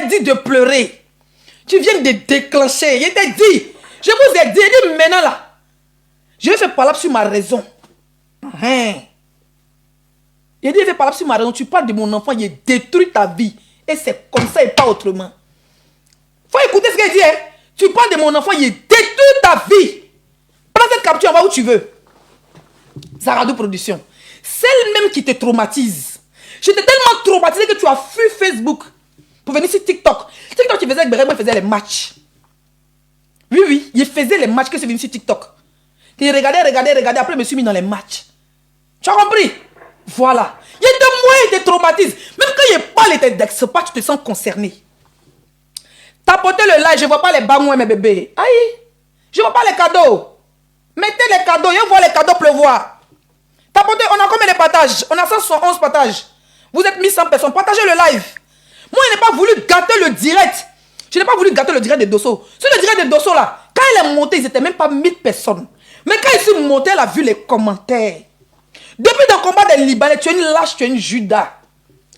t'ai dit de pleurer. Tu viens de déclencher. Je t'ai dit. Je vous ai dit maintenant là. Je vais faire parler sur ma raison. Hein. Il dit, il fait parler sur ma raison. Tu parles de mon enfant, il détruit ta vie. Et c'est comme ça et pas autrement. Faut écouter ce qu'il dit. Hein? Tu parles de mon enfant, il détruit ta vie. Prends cette capture, va où tu veux. Zaradou Production. Celle même qui te traumatise. J'étais tellement traumatisé que tu as fui Facebook pour venir sur TikTok. TikTok, tu faisais avec Bérémy, il faisait les matchs. Oui, oui, il faisait les matchs que c'est venu sur TikTok. Il regardait, après je me suis mis dans les matchs. Tu as compris? Voilà. Il y a des moyens, il te traumatise. Même quand il parle, il te pas, tu te sens concerné. Tapotez le like, je ne vois pas les bangouins, mes bébés. Aïe, je ne vois pas les cadeaux. Mettez les cadeaux, je vois les cadeaux pleuvoir. Tapotez, on a combien de partages? On a 111 partages. Vous êtes 1100 personnes, partagez le live. Moi, je n'ai pas voulu gâter le direct. Je n'ai pas voulu gâter le direct de Dosso. Sur le direct de Dosso, là, quand il est monté, ils n'étaient même pas 1000 personnes. Mais quand il s'est monté, elle a vu les commentaires. Depuis le combat des Libanais, tu es une lâche, tu es une Judas.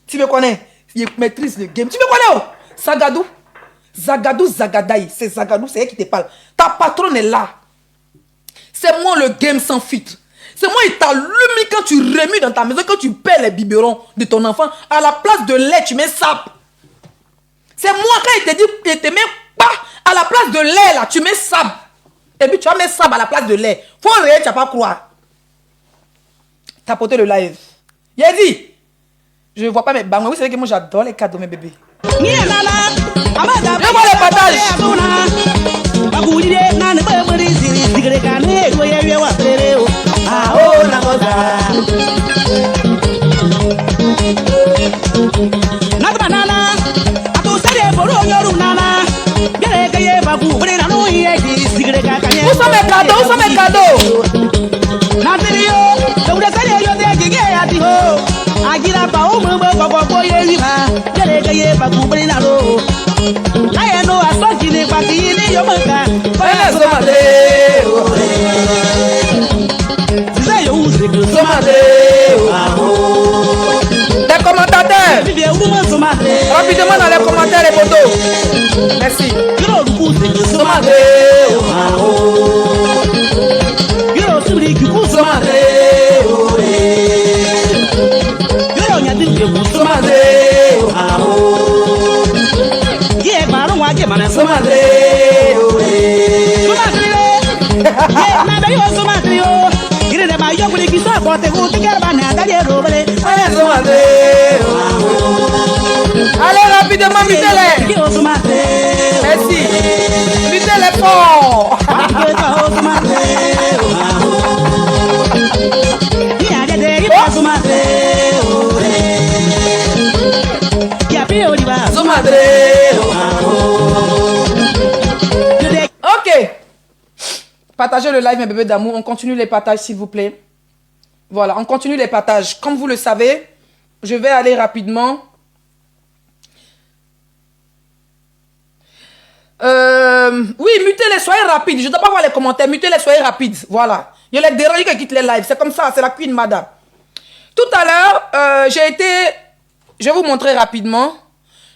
Tu me connais? Il maîtrise le game. Tu me connais? Oh? Zagadou. Zagadou Zagadaï. C'est Zagadou, c'est elle qui te parle. Ta patronne est là. C'est moi le game sans filtre. C'est moi qui t'allume quand tu remues dans ta maison, quand tu perds les biberons de ton enfant. À la place de lait, tu mets sap. C'est moi quand il te dit, il te met pas à la place de lait là, tu mets sable. Et puis tu vas mettre sable à la place de lait. Faut rien, tu vas pas croire. Tapoter le live. Il a dit, je ne vois pas mes bangouins. Vous savez que moi j'adore les cadeaux, mes bébés. Je vois les partages. Où sont mes cadeaux? Où sont mes cadeaux? Les commentateurs, rapidement dans les commentaires les photos. Merci. Allez rapidement, mettez-les. Merci. Mettez-les fort. Ok. Partagez le live, mes bébés d'amour. On continue les partages, s'il vous plaît. Voilà, on continue les partages. Comme vous le savez, je vais aller rapidement. Oui, mutez-les, soyez rapides. Je ne dois pas voir les commentaires. Mutez-les, soyez rapides. Voilà. Je les dérange qu'ils quittent les lives. C'est comme ça, c'est la queen, madame. Tout à l'heure, j'ai été... Je vais vous montrer rapidement.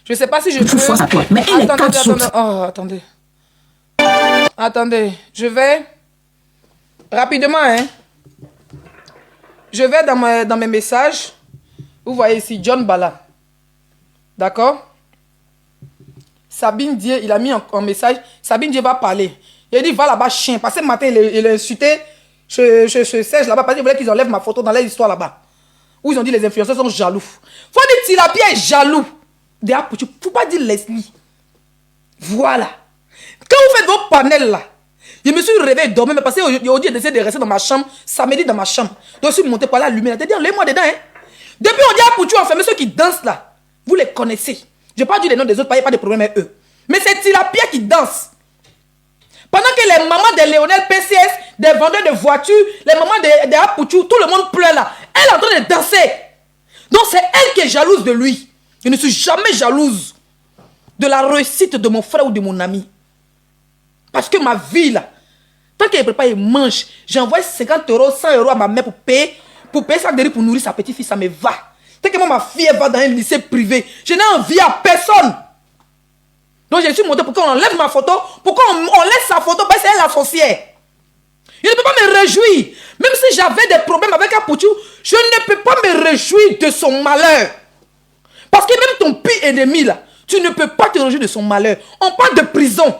Je ne sais pas si je peux... Mais attendez. Oh, attendez. Attendez. Je vais... Rapidement, hein. Je vais dans mes messages. Vous voyez ici, John Bala. D'accord? Sabine Dié, il a mis en message. Sabine Dié va parler. Il a dit, va là-bas, chien. Parce que ce matin, il a insulté. Je Serge là-bas parce qu'il voulait qu'ils enlèvent ma photo dans l'histoire là-bas. Où ils ont dit les influenceurs sont jaloux. Faut dire Tilapia est jaloux. Il ne faut pas dire Leslie. Voilà. Quand vous faites vos panels là, je me suis réveillé dormir, mais parce qu'aujourd'hui, j'ai décidé de rester dans ma chambre, samedi dans ma chambre. Donc, je suis monté par la lumière. C'est-à-dire, enlève-moi dedans. Hein. Depuis, on dit à Poutou, enfermer ceux qui dansent là. Vous les connaissez. Je n'ai pas dit les noms des autres, il n'y a pas de problème avec eux. Mais c'est Tilapia qui danse. Pendant que les mamans de Léonel PCS, des vendeurs de voitures, les mamans de Apoutou, tout le monde pleure là. Elle est en train de danser. Donc, c'est elle qui est jalouse de lui. Je ne suis jamais jalouse de la réussite de mon frère ou de mon ami. Parce que ma vie là, tant qu'elle prépare, il mange. J'envoie 50 €, 100 € à ma mère pour payer ça pour nourrir sa petite fille, ça me va. Tant que moi, ma fille elle va dans un lycée privé, je n'ai envie à personne. Donc je suis monté pour qu'on enlève ma photo, pour qu'on laisse sa photo, parce que c'est elle la sorcière. Je ne peux pas me réjouir. Même si j'avais des problèmes avec Apoutou, je ne peux pas me réjouir de son malheur. Parce que même ton pire ennemi, là, tu ne peux pas te réjouir de son malheur. On parle de prison.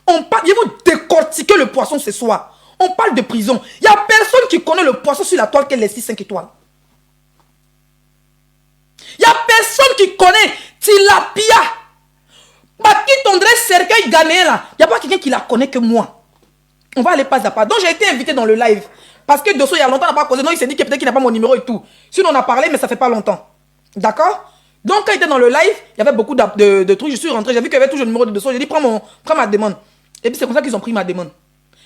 Je vais vous décortiquer le poisson ce soir. On parle de prison. Il n'y a personne qui connaît le poisson sur la toile qu'elle est 5 étoiles. Il n'y a personne qui connaît Tilapia. Qui tondrait cercueil ghanéen là. Il n'y a pas quelqu'un qui la connaît que moi. On va aller pas à pas. Donc j'ai été invité dans le live. Parce que Dosso il y a longtemps n'a pas causé. Non, il s'est dit que peut-être qu'il n'a pas mon numéro et tout. Sinon on a parlé mais ça fait pas longtemps. D'accord? Donc quand il était dans le live, il y avait beaucoup de trucs. Je suis rentré, j'ai vu qu'il y avait toujours le numéro de Dosso. J'ai dit prends ma demande. Et puis c'est comme ça qu'ils ont pris ma demande.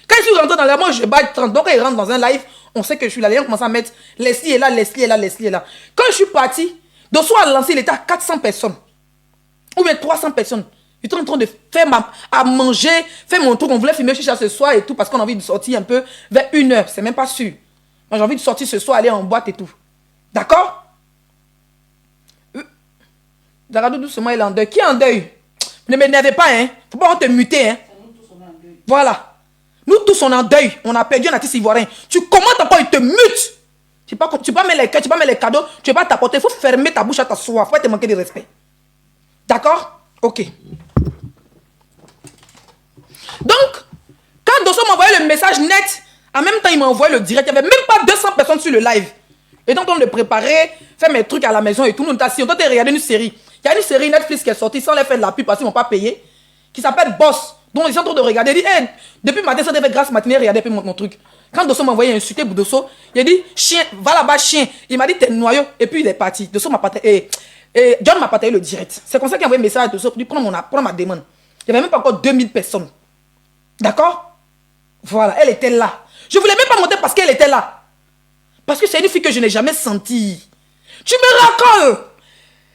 Quand je suis rentré dans le live, moi je bats 30. Donc quand ils rentrent dans un live, on sait que je suis là. Les gens commencent à mettre Leslie est là, Leslie est là, Leslie est là. Quand je suis parti, Dosso a lancé, il était à 400 personnes. Ou bien 300 personnes. J'étais en train de faire à manger, faire mon truc. On voulait filmer chicha ce soir et tout parce qu'on a envie de sortir un peu vers 1h. C'est même pas sûr. Moi, j'ai envie de sortir ce soir, aller en boîte et tout. D'accord? Zagadou, doucement, il est en deuil. Qui est en deuil? Ne m'énervez pas, hein. Faut pas te muter, hein. Nous tous, on est en deuil. Voilà. Nous tous, on est en deuil. On a perdu un artiste ivoirien. Tu commentes encore, il te mute. Tu peux pas mettre les cœurs, tu peux pas mettre les cadeaux, tu peux pas t'apporter. Il faut fermer ta bouche à ta soif. Faut pas te manquer de respect. D'accord? Ok. Donc, quand Dosso m'a envoyé le message net, en même temps, il m'a envoyé le direct. Il n'y avait même pas 200 personnes sur le live. Et donc, on me préparer, faire mes trucs à la maison et tout. Nous, on t'a regardé une série. Il y a une série Netflix qui est sortie sans les faire de la pub parce qu'ils ne m'ont pas payé, qui s'appelle Boss. Donc, ils sont en train de regarder. Il dit, hey, depuis matin, ça devait être grâce matinée, regardez mon truc. Quand Dosso m'a envoyé insulter Dosso, il a dit, chien, va là-bas, chien. Il m'a dit, t'es noyau. Et puis, il est parti. Dosso m'a partagé. Et John m'a partagé le direct. C'est comme ça qu'il a envoyé un message à Dosso pour lui prendre ma demande. Il n'y avait même pas encore 2000 personnes. D'accord? Voilà, elle était là. Je ne voulais même pas monter parce qu'elle était là. Parce que c'est une fille que je n'ai jamais sentie. Tu me racoles.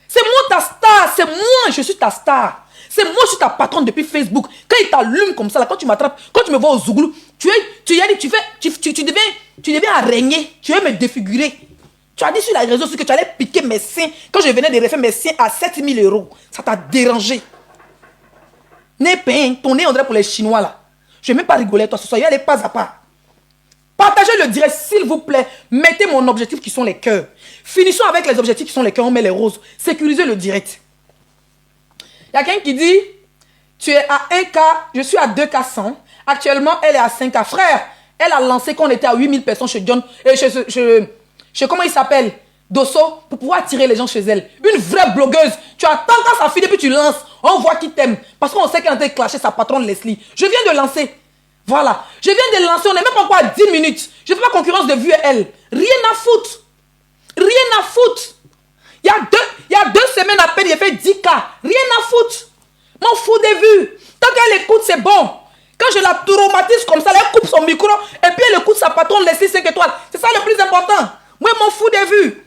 C'est moi ta star. C'est moi, je suis ta star. C'est moi, je suis ta patronne depuis Facebook. Quand il t'allume comme ça, là, quand tu m'attrapes, quand tu me vois au Zouglou, tu deviens araignée. Tu veux me défigurer. Tu as dit sur la réseau que tu allais piquer mes seins. Quand je venais de refaire mes seins à 7000 €. Ça t'a dérangé. N'aie pas ton nez, on dirait pour les Chinois là. Je ne vais même pas rigoler toi ce soir. Il y a les pas à pas. Partagez le direct, s'il vous plaît. Mettez mon objectif qui sont les cœurs. Finissons avec les objectifs qui sont les cœurs. On met les roses. Sécurisez le direct. Il y a quelqu'un qui dit, tu es à 1K, je suis à 2K 100. Actuellement, elle est à 5K. Frère, elle a lancé qu'on était à 8000 personnes chez John. Chez comment il s'appelle? Dosso, pour pouvoir attirer les gens chez elle. Une vraie blogueuse. Tu attends quand ça finit, puis tu lances. On voit qui t'aime. Parce qu'on sait qu'elle est en train de clasher sa patronne Leslie. Je viens de lancer. Voilà. Je viens de lancer. On n'est même pas encore à 10 minutes. Je fais pas concurrence de vue à elle. Rien à foutre. Rien à foutre. Il y a 2 semaines à peine, il a fait 10K. Rien à foutre. M'en fous des vues. Tant qu'elle écoute, c'est bon. Quand je la traumatise comme ça, elle coupe son micro et puis elle écoute sa patronne Leslie 5 étoiles. C'est ça le plus important. Moi, je m'en fous des vues.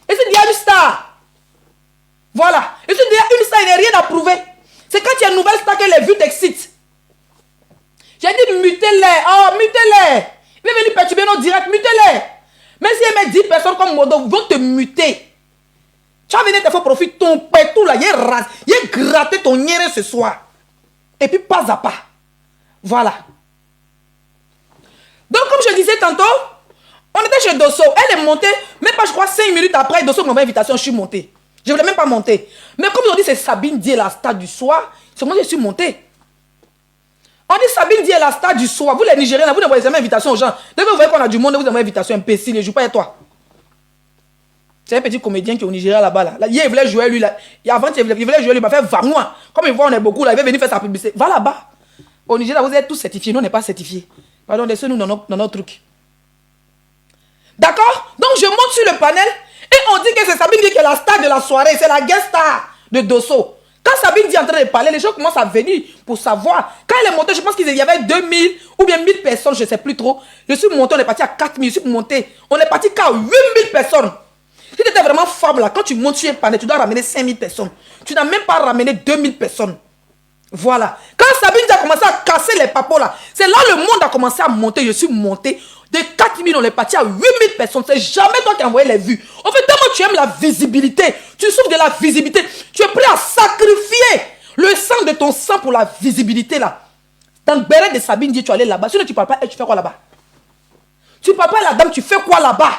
Et c'est déjà une star. Voilà. Et c'est déjà une star, il n'y a rien à prouver. C'est quand il y a une nouvelle star que les vues t'excitent. J'ai dit mutez-les. Oh, mutez-les. Il va venir perturber nos directs, mutez-les. Même si elle met 10 personnes comme Modo, vont te muter. Tu vas venir te faire profiter ton pétou là. Il a gratté ton niéré ce soir. Et puis pas à pas. Voilà. Donc comme je disais tantôt, on était chez Dosso. Elle est montée, même pas je crois 5 minutes après, Dosso m'a envoyé invitation, je suis montée. Je ne voulais même pas monter. Mais comme ils ont dit c'est Sabine Dié la star du soir, c'est moi je suis montée. On dit Sabine Dié la star du soir. Vous les Nigériens, vous n'envoyez jamais invitation aux gens. Dès que vous voyez qu'on a du monde, vous envoyez invitation imbécile, ne joue pas avec toi. C'est un petit comédien qui est au Nigeria là-bas. Là. Hier, il voulait jouer lui. Là. Et avant, il voulait jouer lui. Il m'a fait va moi. Comme il voit, on est beaucoup là. Il va venir faire sa publicité. Va là-bas. Au Nigeria, vous êtes tous certifiés. Nous, on n'est pas certifiés. Pardon, laissez-nous dans notre truc. D'accord? Donc, je monte sur le panel. Et on dit que c'est Sabine qui est la star de la soirée. C'est la guest star de Dosso. Quand Sabine dit en train de parler, les gens commencent à venir pour savoir. Quand elle est montée, je pense qu'il y avait 2000 ou bien 1000 personnes, je ne sais plus trop. Je suis monté, on est parti à 4000. Je suis monté. On est parti qu'à 8000 personnes. Si tu étais vraiment femme là, quand tu montes sur un panel, tu dois ramener 5000 personnes. Tu n'as même pas ramené 2000 personnes. Voilà. Quand Sabine a commencé à casser les papos là, c'est là le monde a commencé à monter. Je suis monté. De 4000, on est parti à 8000 personnes. C'est jamais toi qui as envoyé les vues. En fait, tellement tu aimes la visibilité, tu souffres de la visibilité, tu es prêt à sacrifier Le sang de ton sang pour la visibilité là. Dans le béret de Sabine Dié, tu allais là-bas. Sinon tu ne parles pas, tu fais quoi là-bas? Tu ne parles pas à la dame, tu fais quoi là-bas?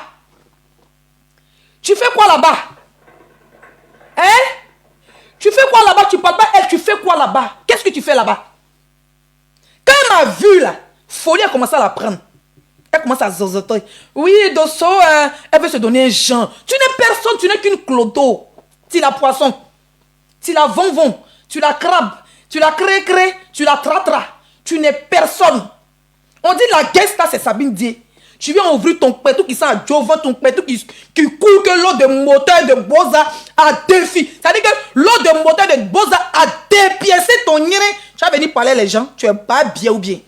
Tu fais quoi là-bas? Hein? Tu fais quoi là-bas? Tu ne parles pas elle, tu fais quoi là-bas? Qu'est-ce que tu fais là-bas? Quand elle m'a vu là, Folie a commencé à la prendre. Elle commence à zozoter. Oui, Dosso, elle veut se donner un genre. Tu n'es personne, tu n'es qu'une clodo. Tu la poisson, tu la von, tu la crabe, tu la cré, tu la tratra. Tu n'es personne. On dit la guest là, c'est Sabine Dié. Tu viens ouvrir ton pétou qui sent à Jovan, ton pétou qui coule que l'eau de moteur de Boza a défi. C'est-à-dire que l'eau de moteur de Boza a dépiécé ton nire. Tu vas venir parler les gens, tu es pas bien ou bien.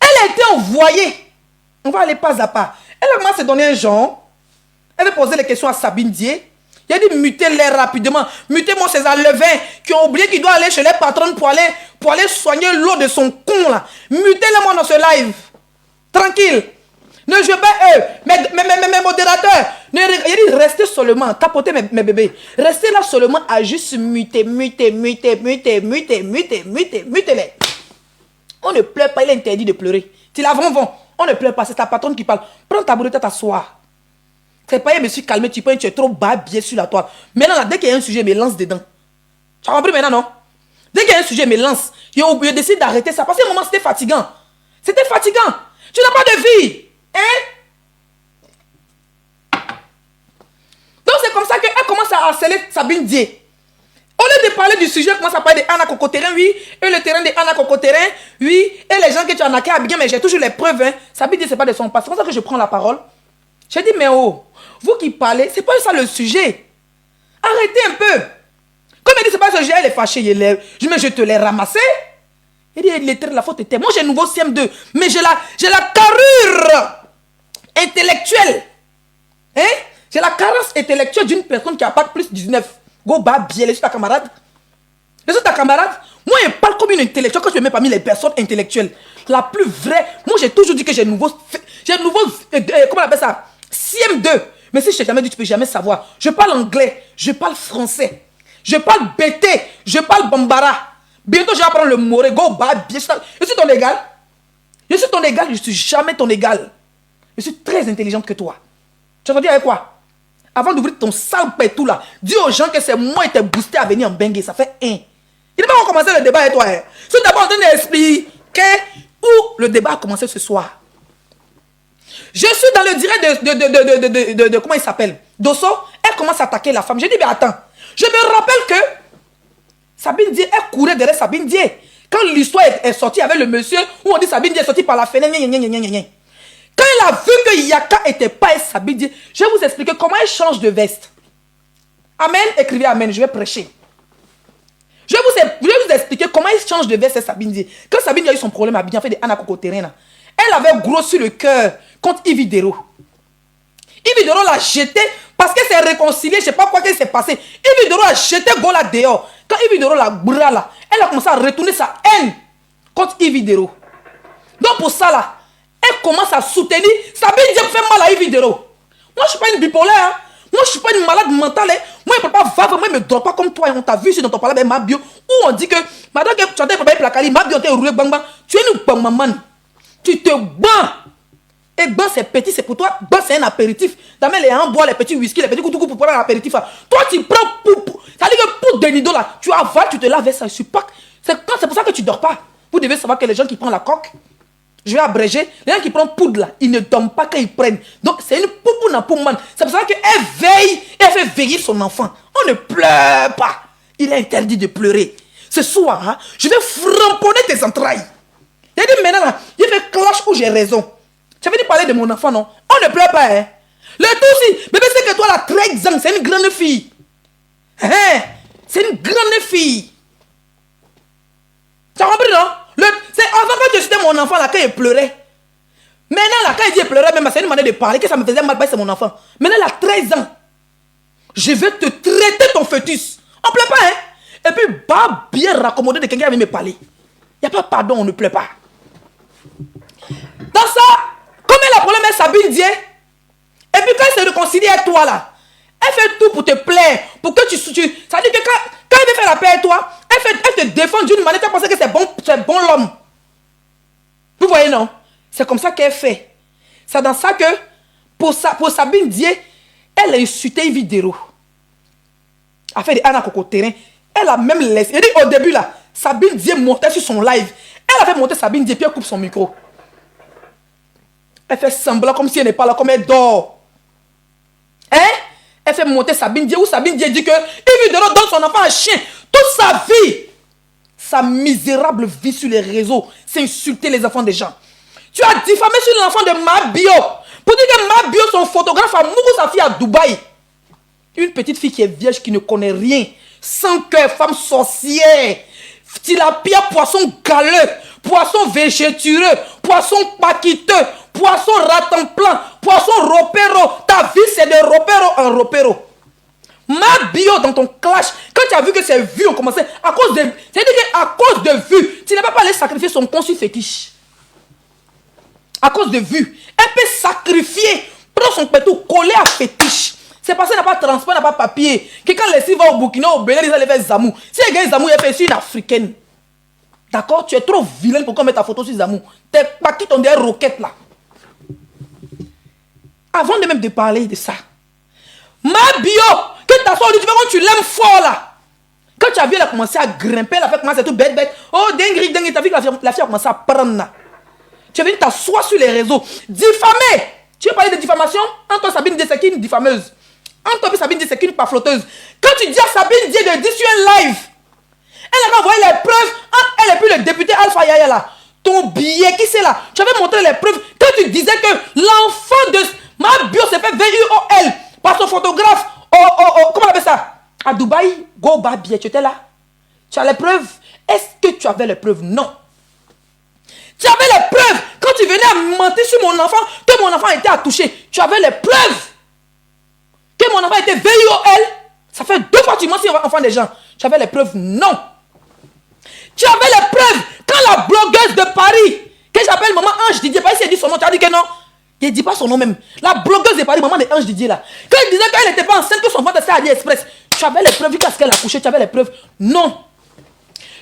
Elle a été envoyée. On va aller pas à pas. Elle a commencé à se donner un genre. Elle a posé les questions à Sabine Dié. Il a dit mutez-les rapidement. Mutez-moi ces Levin qui ont oublié qu'il doit aller chez les patronnes pour aller soigner l'eau de son con là. Mutez-les-moi dans ce live. Tranquille. Ne jouez pas eux. Mes modérateurs. Il a dit restez seulement. Tapotez mes bébés. Restez là seulement à juste muter. Mutez-les. On ne pleure pas. Il est interdit de pleurer. Tu la vends. On ne pleure pas. C'est ta patronne qui parle. Prends ta bourrette à t'asseoir. C'est pas, je me suis calmé, tu es trop babillé sur la toile. Maintenant, là, dès qu'il y a un sujet, je me lance dedans. Tu as compris maintenant, non? Dès qu'il y a un sujet, je me lance. Je décide d'arrêter ça. Parce que un moment, c'était fatigant. C'était fatigant. Tu n'as pas de vie. Hein? Donc, c'est comme ça qu'elle commence à harceler Sabine Dié. Au lieu de parler du sujet, elle commence à parler de Anna Cocoterrain, oui. Et le terrain de Anna Cocoterrain, oui. Et les gens que tu as naqués à bien, mais j'ai toujours les preuves. Hein. Sabine Dié, ce n'est pas de son passé. C'est comme ça que je prends la parole. J'ai dit, mais oh, vous qui parlez, c'est pas ça le sujet. Arrêtez un peu. Comme elle dit, c'est pas ce sujet, elle est fâchée. Je te l'ai ramassé. Elle dit, la faute était. Moi, j'ai un nouveau CM2. Mais j'ai la carrure intellectuelle. Hein? J'ai la carence intellectuelle d'une personne qui a pas plus de 19. Go, bah, bien, je suis ta camarade. Je suis ta camarade. Moi, je parle comme une intellectuelle quand je me mets parmi les personnes intellectuelles. La plus vraie. Moi, j'ai toujours dit que j'ai un nouveau. Comment on appelle ça? CM2. Mais si je t'ai jamais dit, tu peux jamais savoir. Je parle anglais, je parle français, je parle BT, je parle bambara. Bientôt, je vais apprendre le moré. Go, bah, bien. Je suis ton égal. Je suis ton égal, je suis jamais ton égal. Je suis très intelligente que toi. Tu as entendu avec quoi? Avant d'ouvrir ton sale pétou là, dis aux gens que c'est moi qui t'ai boosté à venir en bengue. Ça fait un. Il n'est pas encore commencé le débat avec toi. Hein. C'est d'abord en train d'expliquer où le débat a commencé ce soir. Je suis dans le direct de comment il s'appelle? Dosso, elle commence à attaquer la femme. J'ai dit, mais attends. Je me rappelle que Sabine Dié, elle courait derrière Sabine Dié. Quand l'histoire est sortie avec le monsieur, où on dit Sabine Dié est sortie par la fenêtre, quand elle a vu que Yaka était pas Sabine Dié, je vais vous expliquer comment elle change de veste. Amen, écrivez Amen, je vais prêcher. Je vais vous expliquer comment elle change de veste Sabine Dié. Quand Sabine Dié a eu son problème à bien fait de Anna Cocoterrain, elle avait grossi le cœur contre Yves Dero. Yves Dero l'a jeté parce qu'elle s'est réconciliée, je ne sais pas quoi qui s'est passé. Yves Dero a jeté Gola dehors. Quand Yves Dero l'a brûlé là, elle a commencé à retourner sa haine contre Yves Dero. Donc pour ça là, elle commence à soutenir. Sabine Dié fait mal à Yves Dero. Moi je ne suis pas une bipolaire. Hein. Moi je ne suis pas une malade mentale. Hein. Moi je ne peux pas vivre, moi je ne me dors pas comme toi. On t'a vu ici dans ton palais avec Mabio. Où on dit que madame que tu as été préparé placali, Mabio t'es roulé bang bang. Tu es une bang. Tu te bats. Et ban c'est petit, c'est pour toi. Ban c'est un apéritif. D'abord les gens boivent les petits whisky, les petits coups pour prendre l'apéritif. Toi tu prends pour. Ça dit que pour de nido là, tu avales, tu te laves avec ça. C'est pour ça que tu dors pas. Vous devez savoir que les gens qui prennent la coque, je vais abréger, les gens qui prennent poudre là, ils ne dorment pas quand ils prennent. Donc c'est une poupoune pour man. C'est pour ça qu'elle veille, elle fait veiller son enfant. On ne pleure pas. Il est interdit de pleurer. Ce soir, hein, je vais framponner tes entrailles. Il a dit maintenant là, il fait clash où j'ai raison. Tu avais dit parler de mon enfant, non? On ne pleure pas, hein? Le tout si, bébé, c'est que toi là, 13 ans, c'est une grande fille. Hein? C'est une grande fille. Tu as compris, non? C'est avant quand j'étais mon enfant là, quand il pleurait. Maintenant là, quand il dit il pleurait, même c'est une manière de parler, que ça me faisait mal, c'est mon enfant. Maintenant là, 13 ans. Je vais te traiter ton fœtus. On ne pleure pas, hein? Et puis, bah, bien raccommodé de quelqu'un qui vient me parler. Il n'y a pas pardon, on ne pleure pas. Dans ça, comme elle a problème avec Sabine Dié, et puis quand elle se réconcilie avec toi là, elle fait tout pour te plaire, pour que tu ça dit que quand elle veut faire la paix avec toi, Elle te défend d'une manière, tu as pensé que c'est bon l'homme. Vous voyez, non? C'est comme ça qu'elle fait. C'est dans ça que, pour Sabine Dié, elle a insulté Yves Dero. Elle a fait des Anna Coco terrain. Elle a même laissé. Elle dit au début là, Sabine Dié montait sur son live. Elle a fait monter Sabine Dié, puis elle coupe son micro. Elle fait semblant comme si elle n'est pas là, comme elle dort. Hein? Elle fait monter Sabine Dié, où Sabine Dié dit que Yves Dero donne son enfant à un chien. Toute sa vie, sa misérable vie sur les réseaux, c'est insulter les enfants des gens. Tu as diffamé sur l'enfant de Mabio. Pour dire que Mabio, son photographe, a mouru sa fille à Dubaï. Une petite fille qui est vierge, qui ne connaît rien. Sans cœur, femme sorcière. Tilapia, poisson galeux. Poisson végétureux. Poisson paquiteux. Poisson ratemplan. Poisson ropero. Ta vie, c'est de ropero en ropero. Mabio dans ton clash, quand tu as vu que ces vues ont commencé, à cause de. C'est-à-dire qu'à cause de vues, tu n'as pas allé sacrifier son conçu fétiche. À cause de vues. Elle peut sacrifier, prendre son pétou, coller à fétiche. C'est parce qu'elle n'a pas de transport, elle n'a pas de papier. Que quand les filles vont au Burkina, au Bénin, ils allaient faire Zamou. Si elle gagne Zamou, elle fait une africaine. D'accord? Tu es trop vilaine pour qu'on mette ta photo sur Zamou. T'es pas qui ton derrière roquette là. Avant de même de parler de ça, Mabio, que ta soeur, tu vois quand tu l'aimes fort là. Quand tu as vu, elle a commencé à grimper, elle a fait commencer à tout bête. Oh, dingue, tu as vu que la fille a commencé à prendre là. Tu es venu t'asseoir sur les réseaux. Diffamer. Tu veux parler de diffamation? Entre Sabine Dié, c'est qui une diffameuse? Entre Sabine Dié, c'est qui une pafloteuse? Quand tu dis à Sabine Dié de dire sur un live, elle a envoyé les preuves entre elle et puis le député Alpha Yaya là. Ton billet, qui c'est là? Tu avais montré les preuves. Quand tu disais que l'enfant de Mabio s'est fait VUOL par son photographe. Comment on appelle ça? À Dubaï, go Babie, tu étais là. Tu as les preuves. Est-ce que tu avais les preuves? Non. Tu avais les preuves. Quand tu venais à mentir sur mon enfant, que mon enfant était à toucher, tu avais les preuves. Que mon enfant était VIOL. Ça fait 2 fois que tu mens sur l'enfant des gens. Tu avais les preuves? Non. Tu avais les preuves. Quand la blogueuse de Paris, que j'appelle maman Ange Didier, Paris s'est dit son nom, tu as dit que non. Il ne dit pas son nom même. La blogueuse de Paris, maman de Ange Didier là. Quand elle disait qu'elle n'était pas enceinte, que son ventre était à AliExpress. Tu avais les preuves parce qu'elle a couché, tu avais les preuves? Non.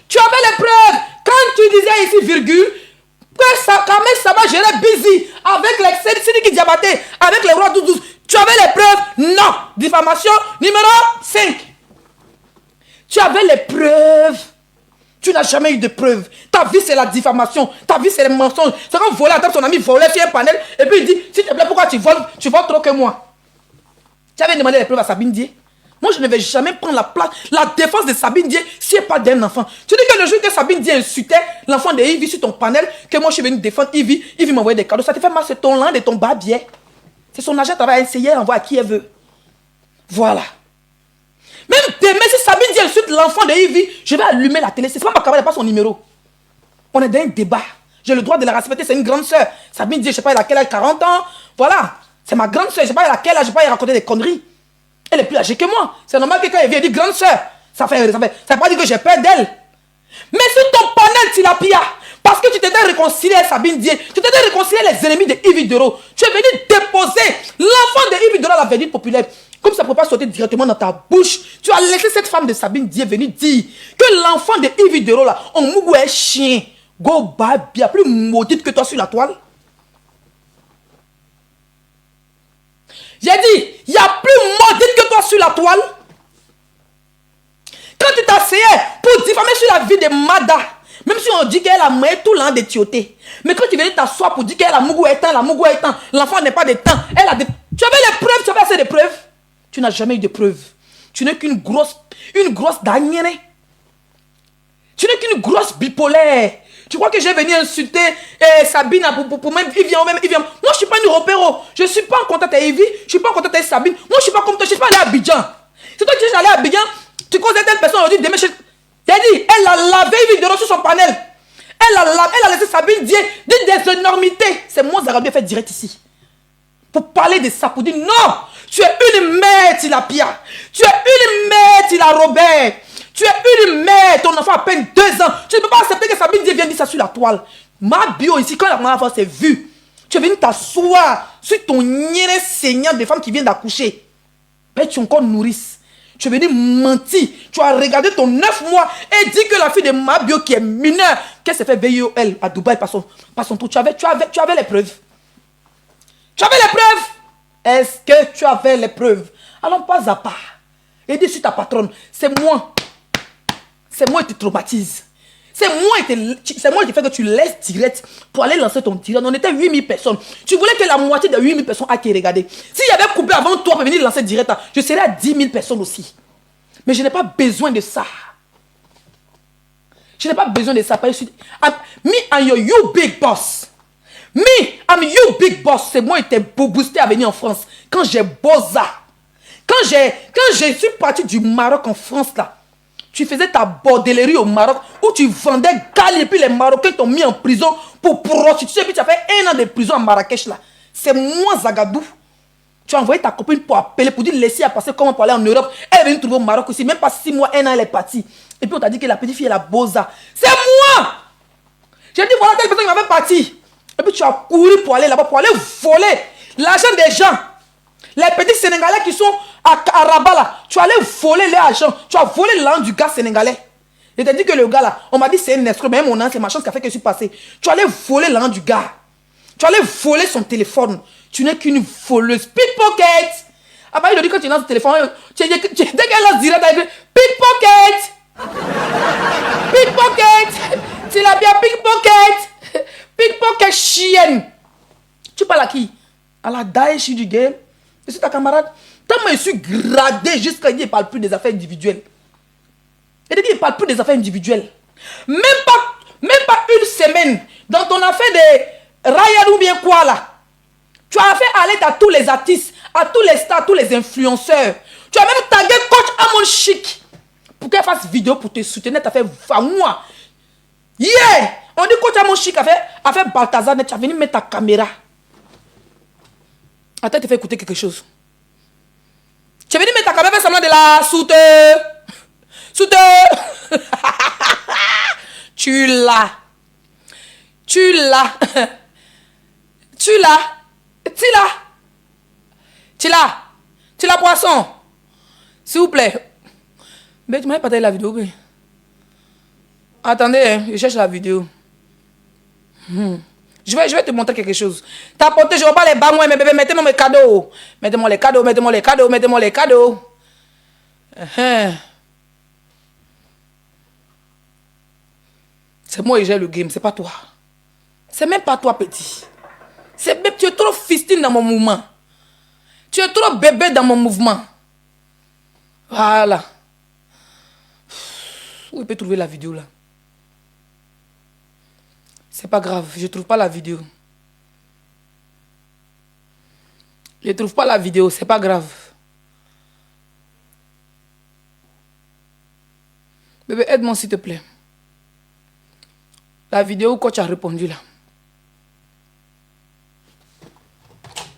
Tu avais les preuves. Quand tu disais ici, virgule, que ça, quand même, ça va gérer busy avec les Sidiki Diabaté, avec les rois 12. Tu avais les preuves? Non. Diffamation numéro 5. Tu avais les preuves. Tu n'as jamais eu de preuves. Ta vie, c'est la diffamation. Ta vie, c'est les mensonges. C'est comme voler, attendre son ami voler sur un panel et puis il dit, s'il te plaît, pourquoi tu voles trop que moi? Tu avais demandé les preuves à Sabine Dié. Moi, je ne vais jamais prendre la défense de Sabine Dié si elle n'est pas d'un enfant. Tu dis que le jour que Sabine Dié insultait l'enfant de Yves sur ton panel, que moi, je suis venu défendre Yves m'envoyait des cadeaux. Ça te fait mal, c'est ton lin de ton babier. C'est son agent qui va essayer, elle envoie à qui elle veut. Voilà. Même demain, si Sabine Dié insulte l'enfant de Yves, je vais allumer la télé. C'est pas ma caméra, elle n'a pas son numéro. On est dans un débat. J'ai le droit de la respecter, c'est une grande soeur. Sabine Dié, je ne sais pas, elle a quel âge, 40 ans. Voilà. C'est ma grande soeur, je ne sais pas, elle a quel âge, je ne sais pas, elle raconter des conneries. Elle est plus âgée que moi. C'est normal que quand elle vient dire grande soeur, ça ne veut pas dire que j'ai peur d'elle. Mais sur ton panel, Tilapia, parce que tu t'étais réconcilié avec Sabine Dié, tu t'étais réconcilié avec les ennemis de Yves Dero, tu es venu déposer l'enfant de Yves Dero à la Védite populaire. Comme ça ne peut pas sauter directement dans ta bouche, tu as laissé cette femme de Sabine Dié venir dire que l'enfant de Yves Dero là, on mougou est chien. Go babia, plus maudite que toi sur la toile. J'ai dit, il y a plus maudite que toi sur la toile. Quand tu t'asseyais pour diffamer sur la vie de Mada, même si on dit qu'elle a moyen tout l'an de tioté, mais quand tu venais t'asseoir pour dire qu'elle a mougou éteint, l'enfant n'est pas de temps, elle a des... Tu avais les preuves, tu avais assez de preuves. Tu n'as jamais eu de preuves. Tu n'es qu'une grosse dernière. Tu n'es qu'une grosse bipolaire. Tu crois que j'ai venu insulter Sabine pour même il vient. Moi, je ne suis pas une repéro. Je ne suis pas en contact avec Yves. Je ne suis pas en contact avec Sabine. Moi, je ne suis pas comme toi. Je ne suis pas allé à Abidjan. C'est toi qui es allé à Abidjan. Tu causes telle personne aujourd'hui. Demain, j'ai dit, elle a lavé Yves de sur son panel. Elle a laissé Sabine dire des énormités. C'est moi, Zarabi, fait direct ici. Pour parler de ça, pour dire non, tu es une mère, Tilapia. Tu es une mère, Tila Robert. Tu es une mère, ton enfant a à peine 2 ans. Tu ne peux pas accepter que Sabine vienne dire ça sur la toile. Ma bio ici, quand la maman s'est vue, tu es venu t'asseoir sur ton niéré saignant des femmes qui viennent d'accoucher. Mais tu es encore nourrice. Tu es venu mentir. Tu as regardé ton 9 mois et dit que la fille de Mabio qui est mineure, qu'elle s'est fait VIOL à Dubaï par son tour. Tu avais les preuves. Tu avais les preuves. Est-ce que tu avais les preuves? Allons pas à pas. Et dis sur ta patronne, c'est moi. C'est moi qui te traumatise. C'est moi qui fais que tu laisses direct pour aller lancer ton direct. On était 8000 personnes. Tu voulais que la moitié de 8000 personnes aient regardé. S'il y avait coupé avant toi pour venir lancer direct, je serais à 10 000 personnes aussi. Mais je n'ai pas besoin de ça. Je n'ai pas besoin de ça. Me and you big boss. Me, I'm you big boss. C'est moi qui t'ai boosté à venir en France. Quand j'ai bossa. Quand je suis parti du Maroc en France là. Tu faisais ta bordellerie au Maroc où tu vendais gal et puis les Marocains t'ont mis en prison pour prostituer. Et puis tu as fait 1 an de prison à Marrakech là. C'est moi Zagadou. Tu as envoyé ta copine pour appeler, pour dire laisser à passer comment pour aller en Europe. Elle est venue trouver au Maroc aussi. Même pas 6 mois, 1 an elle est partie. Et puis on t'a dit que la petite fille est la boza. C'est moi. J'ai dit voilà telle personne qui m'avait parti. Et puis tu as couru pour aller là-bas, pour aller voler l'argent des gens. Les petits Sénégalais qui sont à Rabat là, tu allais voler l'argent. Tu as volé l'argent du gars sénégalais. Je t'ai dit que le gars là, on m'a dit c'est un escroc, mais mon nom, c'est ma chance qui a fait que je suis passé. Tu allais voler l'argent du gars. Tu allais voler son téléphone. Tu n'es qu'une voleuse. Pickpocket. Après, il a dit quand tu lances le téléphone, dès qu'elle lance direct, elle dit pickpocket. Pickpocket. Tu l'as bien pickpocket. Pickpocket chienne. Tu parles à qui? À la Daesh du game. Je suis ta camarade. Tellement je suis gradé jusqu'à dire qu'il ne parle plus des affaires individuelles. Il dit qu'il ne parle plus des affaires individuelles. Même pas une semaine dans ton affaire de Ryan ou bien quoi là. Tu as fait aller à tous les artistes, à tous les stars, tous les influenceurs. Tu as même tagué coach Amon Chic pour qu'elle fasse vidéo pour te soutenir. Tu as fait moi. Yeah! On dit coach Amon Chic a fait Balthazar. Tu as venu mettre ta caméra. Attends, tu fais écouter quelque chose. Tu es venu mettre ta caméra, fais semblant de la Tu l'as. Tu l'as, poisson. S'il vous plaît. Mais tu m'avais partagé la vidéo. Mais... Attendez, hein, je cherche la vidéo. Je vais te montrer quelque chose. T'as porté, je ne vois pas les bas, moi, mes bébés, mettez-moi mes cadeaux. Mettez-moi les cadeaux. C'est moi qui gère le game, c'est pas toi. C'est même pas toi, petit. Tu es trop fistine dans mon mouvement. Tu es trop bébé dans mon mouvement. Voilà. Où il peut trouver la vidéo là? C'est pas grave, je trouve pas la vidéo. Je trouve pas la vidéo, c'est pas grave. Bébé, aide-moi s'il te plaît. La vidéo que tu as répondu là.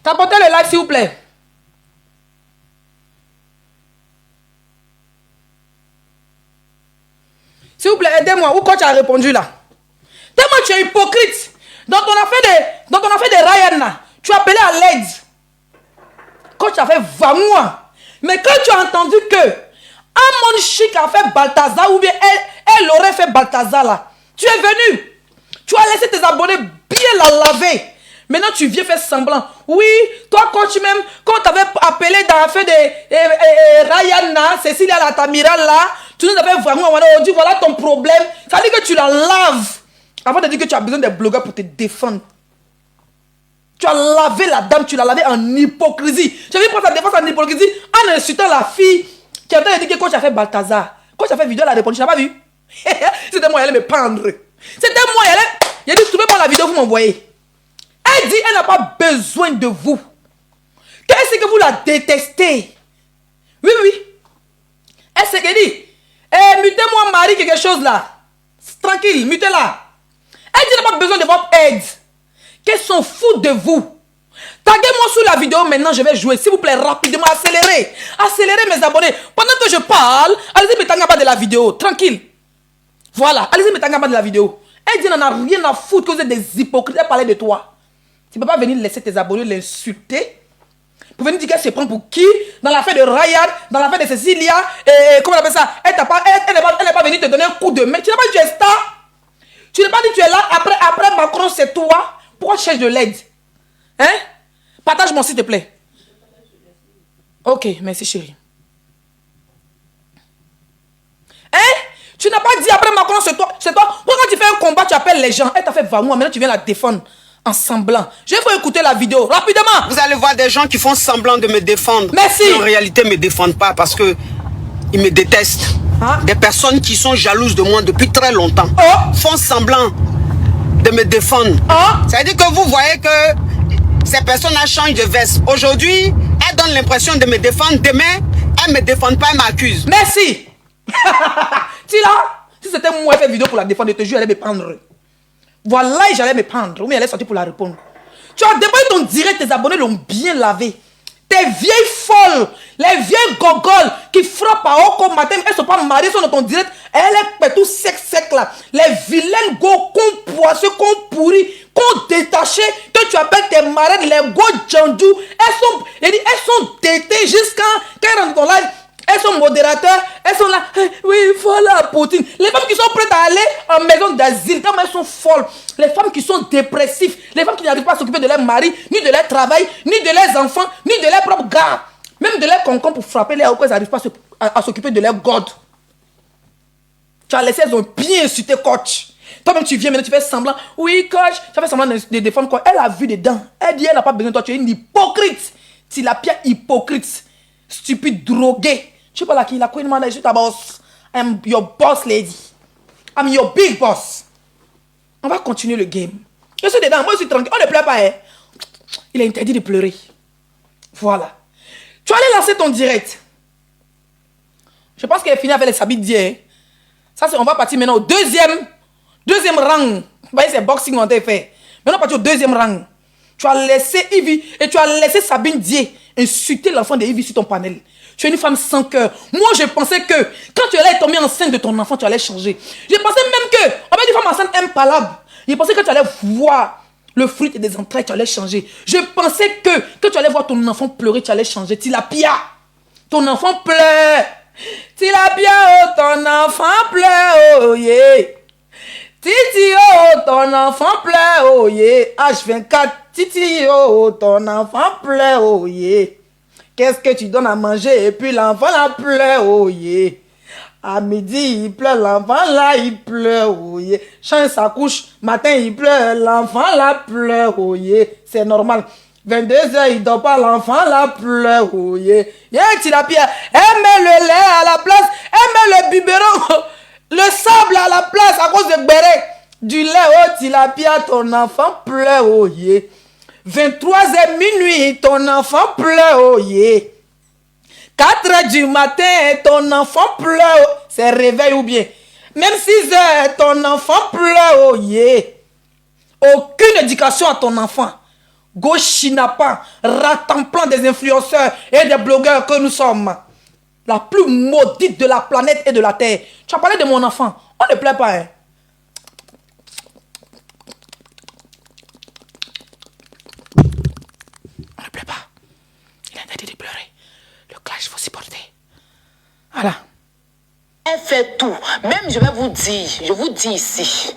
Tapotez le like s'il vous plaît. S'il vous plaît, aidez-moi. Où quand tu as répondu là? Tellement tu es hypocrite. Dans ton affaire de Ryan là, tu as appelé à l'aide. Quand tu as fait va-moi. Mais quand tu as entendu que Amon Chic a fait Balthazar ou bien elle aurait fait Balthazar là, tu es venu. Tu as laissé tes abonnés bien la laver. Maintenant tu viens faire semblant. Oui, toi quand tu avais appelé dans l'affaire de Ryan là, Cécilia la Tamira là, tu nous avais vraiment dit voilà ton problème. Ça veut dire que tu la laves. Avant de dire que tu as besoin des blogueurs pour te défendre. Tu as lavé la dame, tu l'as lavé en hypocrisie. Tu as vu prendre ta défense en hypocrisie en insultant la fille qui a dit que quand tu as fait Balthazar, quand tu as fait vidéo, elle a répondu, tu n'as pas vu? C'était moi, elle allait me pendre. C'était moi, elle a dit, trouvez-moi la vidéo, vous m'envoyez. Elle dit, elle n'a pas besoin de vous. Qu'est-ce que vous la détestez? Oui. Elle s'est dit, mutez-moi Marie quelque chose là. Tranquille, mutez-la. Elle dit, elle n'a pas besoin de votre aide. Qu'elles s'en foutent de vous. Taguez-moi sous la vidéo maintenant, je vais jouer. S'il vous plaît, rapidement, accélérez. Accélérez mes abonnés. Pendant que je parle, allez-y, mettez en bas de la vidéo. Tranquille. Voilà, allez-y, mettez en bas de la vidéo. Elle dit, elle n'en a rien à foutre que vous êtes des hypocrites. Elle parlait de toi. Tu ne peux pas venir laisser tes abonnés l'insulter. Pour venir dire qu'elle se prend pour qui? Dans l'affaire de Ryan, dans l'affaire de Cecilia, et comment on appelle ça? Elle n'est pas venue te donner un coup de main. Tu n'as pas dit tu es star. Tu n'as pas dit tu es là. Après Macron, c'est toi. Pourquoi tu cherches de l'aide? Hein? Partage-moi s'il te plaît. Ok, merci chérie. Hein? Tu n'as pas dit après Macron, c'est toi. Pourquoi quand tu fais un combat, tu appelles les gens? Elle t'a fait Vamou, maintenant tu viens la défendre. En semblant. Je vais écouter la vidéo rapidement. Vous allez voir des gens qui font semblant de me défendre. Merci. Qui en réalité ne me défendent pas parce que ils me détestent. Hein? Des personnes qui sont jalouses de moi depuis très longtemps font semblant de me défendre. Ça veut dire que vous voyez que ces personnes changent de veste. Aujourd'hui, elles donnent l'impression de me défendre. Demain, elles ne me défendent pas, elles m'accusent. Merci. Tu là, si c'était moi qui fait vidéo pour la défendre, je te jure, elle allait me prendre. Voilà, j'allais me prendre. Ou bien elle est sortie pour la répondre. Tu as débrouillé ton direct, tes abonnés l'ont bien lavé. Tes vieilles folles, les vieilles gogoles qui frappent à haut comme matin, elles ne sont pas mariées, sont dans ton direct. Elle est tout sec là. Les vilaines go qu'on poisseux, qu'on pourri, qu'on détaché, que tu appelles tes marraines, les go djandou. Elles sont tétées jusqu'à quand elles rentrent dans live. Elles sont modérateurs, elles sont là, oui, voilà Poutine. Les femmes qui sont prêtes à aller en maison d'asile, comme elles sont folles. Les femmes qui sont dépressives, les femmes qui n'arrivent pas à s'occuper de leur mari, ni de leur travail, ni de leurs enfants, ni de leurs propres gars. Même de leurs concombre pour frapper les autres, elles n'arrivent pas à s'occuper de leur god. Tu as laissé, elles ont bien insulté coach. Toi-même tu viens, maintenant tu fais semblant. Oui coach, tu fais semblant de défendre quoi. Elle a vu dedans. Elle dit elle n'a pas besoin de toi, tu es une hypocrite. Tu la pire hypocrite. Stupide drogué. Je sais pas là qui la queen man, je suis ta boss. I'm your boss lady. I'm your big boss. On va continuer le game. Je suis dedans, moi je suis tranquille. On ne pleure pas, hein. Il est interdit de pleurer. Voilà. Tu vas aller lancer ton direct. Je pense qu'elle est finie avec les Sabines Dier. Ça, on va partir maintenant au deuxième rang. Vous voyez, c'est boxing on t'a fait. Maintenant, on va partir au deuxième rang. Tu as laissé Ivy et tu as laissé Sabine Dier insulter l'enfant de Ivy sur ton panel. Tu es une femme sans cœur. Moi, je pensais que quand tu allais tomber enceinte de ton enfant, tu allais changer. Je pensais même que, on va dire femme enceinte impalable. Je pensais que tu allais voir le fruit des entrailles, tu allais changer. Je pensais que tu allais voir ton enfant pleurer, tu allais changer. Tilapia, ton enfant pleure. Tilapia, oh, ton enfant pleure, oh yeah. Titi, oh, ton enfant pleure, oh yeah. H24, Titi, oh, ton enfant pleure, oh yeah. Qu'est-ce que tu donnes à manger et puis l'enfant là pleure, oh yeah. À midi, il pleure, l'enfant là, il pleure, oh yeah. Change sa couche, matin, il pleure, l'enfant là pleure, oh yeah. C'est normal. 22h, il dort pas, l'enfant là pleure, oh yeah. Yeah, Tilapia, elle met le lait à la place, elle met le biberon, le sable à la place à cause de béret. Du lait, oh Tilapia, ton enfant pleure, oh yeah. 23h minuit, ton enfant pleure, oh yeah. 4h du matin, ton enfant pleure, c'est réveil ou bien. Même 6h, ton enfant pleure, oh yeah. Aucune éducation à ton enfant. Gauche n'a pas, rattemplant des influenceurs et des blogueurs que nous sommes. La plus maudite de la planète et de la terre. Tu as parlé de mon enfant, on ne pleure pas, hein. Ne pleure pas. Il a interdit de pleurer. Le clash, il faut supporter. Voilà. Elle fait tout. Même, je vais vous dire, je vous dis ici.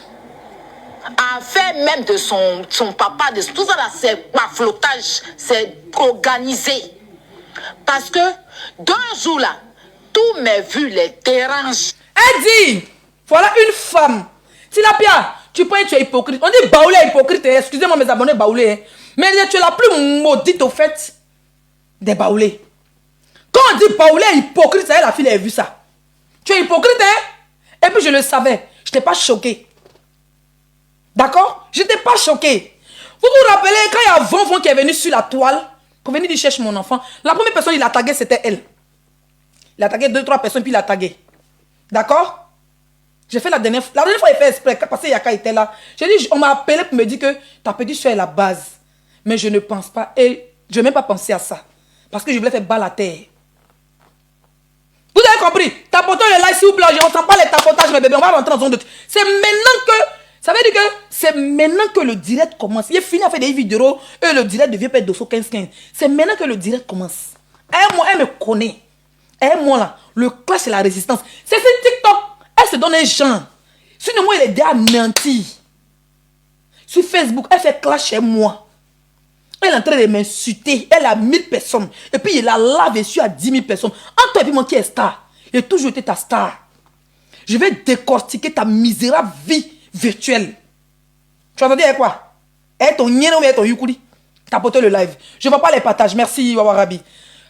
Affaire même de son papa, de tout ça là, c'est pas flottage, c'est organisé. Parce que d'un jour là, tous mes vues les dérangent. Elle dit, voilà une femme. Tilapia, tu penses que tu es hypocrite. On dit baoulé hypocrite. Excusez-moi mes abonnés baoulés. Hein. Mais tu es la plus maudite au fait des baoulés. Quand on dit baoulé hypocrite, ça y est, la fille a vu ça. Tu es hypocrite, hein? Et puis je le savais. Je n'étais pas choqué. D'accord? Je n'étais pas choqué. Vous vous rappelez quand il y a Vonvon qui est venu sur la toile pour venir dire cherche mon enfant. La première personne il a tagué c'était elle. Il a tagué 2-3 personnes puis il a tagué. D'accord? J'ai fait la dernière fois il fait exprès parce que Yaka était là. J'ai dit on m'a appelé pour me dire que ta petite soeur est la base. Mais je ne pense pas et je n'ai même pas pensé à ça. Parce que je voulais faire bas la terre. Vous avez compris? Tapotons le live s'il vous plaît. On ne sent pas les tapotages mes bébés. On va rentrer en zone de... C'est maintenant que... Ça veut dire que C'est maintenant que le direct commence. Il est fini à faire des vidéos et le direct devient pas Dosso 15-15. C'est maintenant que le direct commence. Elle me connaît. Moi là, le clash c'est la résistance. C'est TikTok. Elle se donne un genre. Sinon moi, il est déjà anéanti. Sur Facebook, elle fait clash chez moi. Elle est en train de m'insulter. Elle a 1000 personnes. Et puis il a lavé sur à 10 000 personnes. Entre toi et puis moi qui est star. J'ai toujours été ta star. Je vais décortiquer ta misérable vie virtuelle. Tu vas dire quoi? Elle ton nien ou ton yukuli? Tapoter le live. Je ne vois pas les partages. Merci Wawarabi.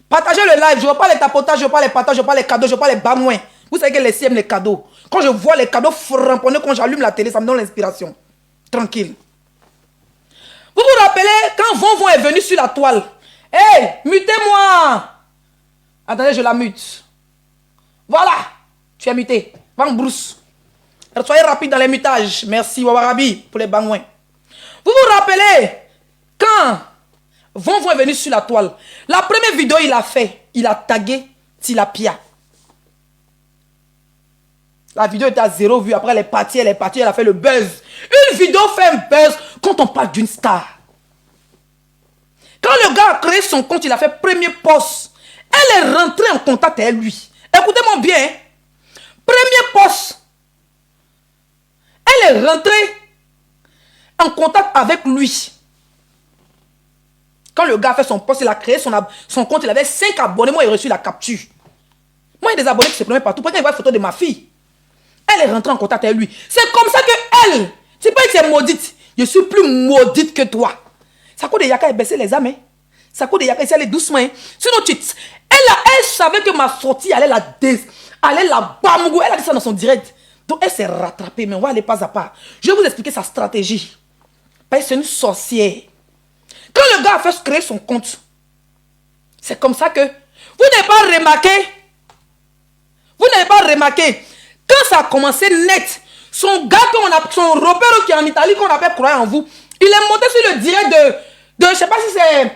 Partagez le live. Je ne vois pas les tapotages. Je ne vois pas les partages. Je ne vois pas les cadeaux. Je ne vois pas les bamouins. Vous savez que les CM les cadeaux. Quand je vois les cadeaux framponnés, quand j'allume la télé, ça me donne l'inspiration. Tranquille. Vous vous rappelez quand Vonvon est venu sur la toile? Hey, mutez-moi! Attendez, je la mute. Voilà, tu es muté. Van Bruce. Soyez rapide dans les mutages. Merci Wawarabi pour les bangouins. Vous vous rappelez quand Vonvon est venu sur la toile? La première vidéo il a fait, il a tagué Tilapia. La vidéo était à 0 vue. Après, elle est partie, elle a fait le buzz. Une vidéo fait un buzz quand on parle d'une star. Quand le gars a créé son compte, il a fait premier post. Elle est rentrée en contact avec lui. Écoutez-moi bien. Hein. Premier post. Elle est rentrée en contact avec lui. Quand le gars a fait son post, il a créé son compte, il avait 5 abonnés. Moi, il a reçu la capture. Moi, il y a des abonnés qui se promènent partout. Pourquoi il voit une photo de ma fille? Elle est rentrée en contact avec lui. C'est comme ça que elle, c'est pas que c'est maudite. Je suis plus maudite que toi. Ça coûte de Yaka et baisser les âmes. Hein. Ça coûte de Yaka et aller doucement. Hein. Sinon, elle savait que ma sortie allait la bamou. Elle a dit ça dans son direct. Donc, elle s'est rattrapée. Mais on va aller pas à pas. Je vais vous expliquer sa stratégie. Parce que c'est une sorcière. Quand le gars a fait créer son compte, c'est comme ça que vous n'avez pas remarqué. Vous n'avez pas remarqué. Quand ça a commencé net, son gars, son repère qui est en Italie, qu'on appelle croyant en vous, il est monté sur le direct de je ne sais pas si c'est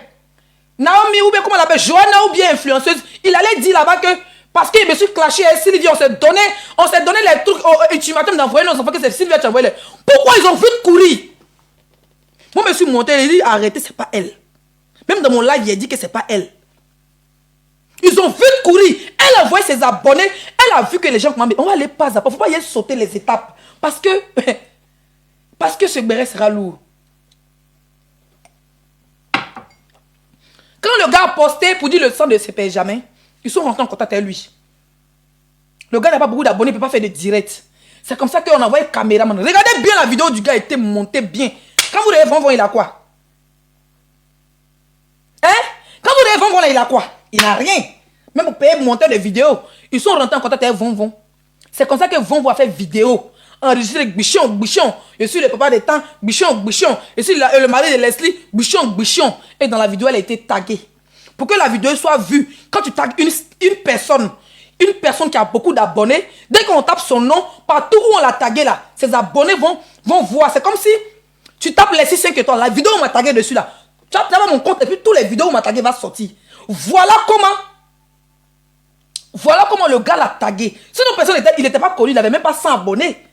Naomi ou bien comment on l'appelle, Joanna ou bien influenceuse. Il allait dire là-bas que, parce qu'il me suis clashé avec Sylvie, on s'est donné les trucs au ultimatum d'envoyer nos enfants que c'est Sylvie qui a envoyé. Pourquoi ils ont vu courir? Moi, je me suis monté, il dit arrêtez, c'est pas elle. Même dans mon live, il a dit que c'est pas elle. Ils ont vu courir. Elle a envoyé ses abonnés. Elle a vu que les gens commencent. On va aller pas à pas. Il ne faut pas y aller sauter les étapes. Parce que ce béret sera lourd. Quand le gars a posté pour dire le sang de ses pères jamais, ils sont rentrés en contact avec lui. Le gars n'a pas beaucoup d'abonnés, il ne peut pas faire de direct. C'est comme ça qu'on a envoyé caméraman. Regardez bien la vidéo du gars, était montée bien. Quand vous regardez Vonvon, il a quoi? Hein? Quand vous regardez Vonvon, il a quoi? Il n'a rien. Même pour payer monter des vidéos, ils sont rentrés en contact avec Vonvon. C'est comme ça que Vonvon a fait vidéo. Enregistré avec Bichon. Je suis le papa des temps, Bichon. Je suis le mari de Leslie, Bichon. Et dans la vidéo, elle a été taguée. Pour que la vidéo soit vue, quand tu tagues une personne qui a beaucoup d'abonnés, dès qu'on tape son nom, partout où on l'a tagué là, ses abonnés vont voir. C'est comme si tu tapes Leslie 5 étoiles. La vidéo où on m'a tagué dessus là. Tu vas mon compte et puis toutes les vidéos où on m'a tagué vont sortir. Voilà comment le gars l'a tagué. Sinon, personne il n'était pas connu, il n'avait même pas 100 abonnés.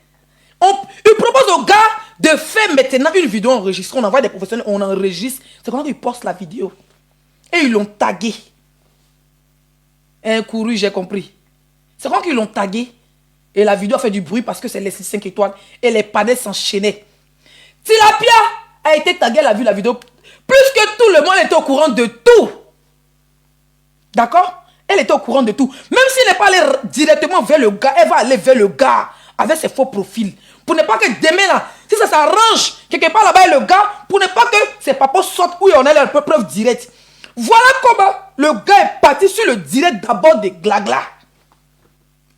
Il propose au gars de faire maintenant une vidéo enregistrée. On envoie des professionnels, on enregistre. C'est comme ça qu'ils postent la vidéo. Et ils l'ont tagué. Un couru, j'ai compris. C'est comme qu'ils l'ont tagué. Et la vidéo a fait du bruit parce que c'est les 5 étoiles. Et les panels s'enchaînaient. Tilapia a été tagué, elle a vu la vidéo. Plus que tout le monde était au courant de tout. D'accord? Elle était au courant de tout. Même s'il n'est pas allé directement vers le gars, elle va aller vers le gars avec ses faux profils. Pour ne pas que demain là, si ça s'arrange, quelque part là-bas le gars, pour ne pas que ses papas sortent où on a leur preuve directe. Voilà comment le gars est parti sur le direct d'abord de Glagla.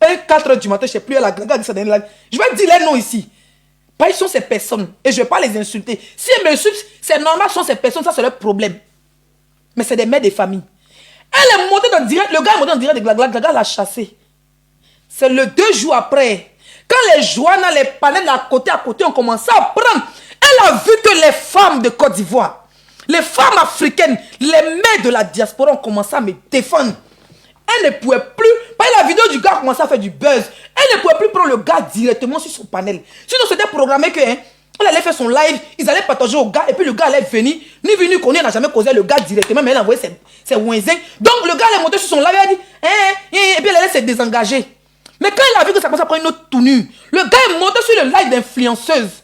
Et 4 h du matin, je ne sais plus à la Glagla. Je vais dire les noms ici. Pas ils sont ces personnes. Et je ne vais pas les insulter. Si elles m'insultent, c'est normal, ce sont ces personnes, ça c'est leur problème. Mais c'est des mères de famille. Elle est montée dans le direct, le gars est monté dans le direct de Glagla, Glagla l'a chassé. C'est le 2 jours après. Quand les Joanna, les panels à côté ont commencé à prendre, elle a vu que les femmes de Côte d'Ivoire, les femmes africaines, les mères de la diaspora ont commencé à me défendre. Elle ne pouvait plus, parce que la vidéo du gars a commencé à faire du buzz, elle ne pouvait plus prendre le gars directement sur son panel. Sinon c'était programmé que Elle allait faire son live, ils allaient partager au gars, et puis le gars allait venir, ni venu qu'on n'a jamais causé le gars directement, mais elle a envoyé ses ouinzins. Donc le gars allait monter sur son live, elle a dit, et puis elle allait se désengager. Mais quand il a vu que ça commençait à prendre une autre tournure, le gars est monté sur le live d'influenceuse.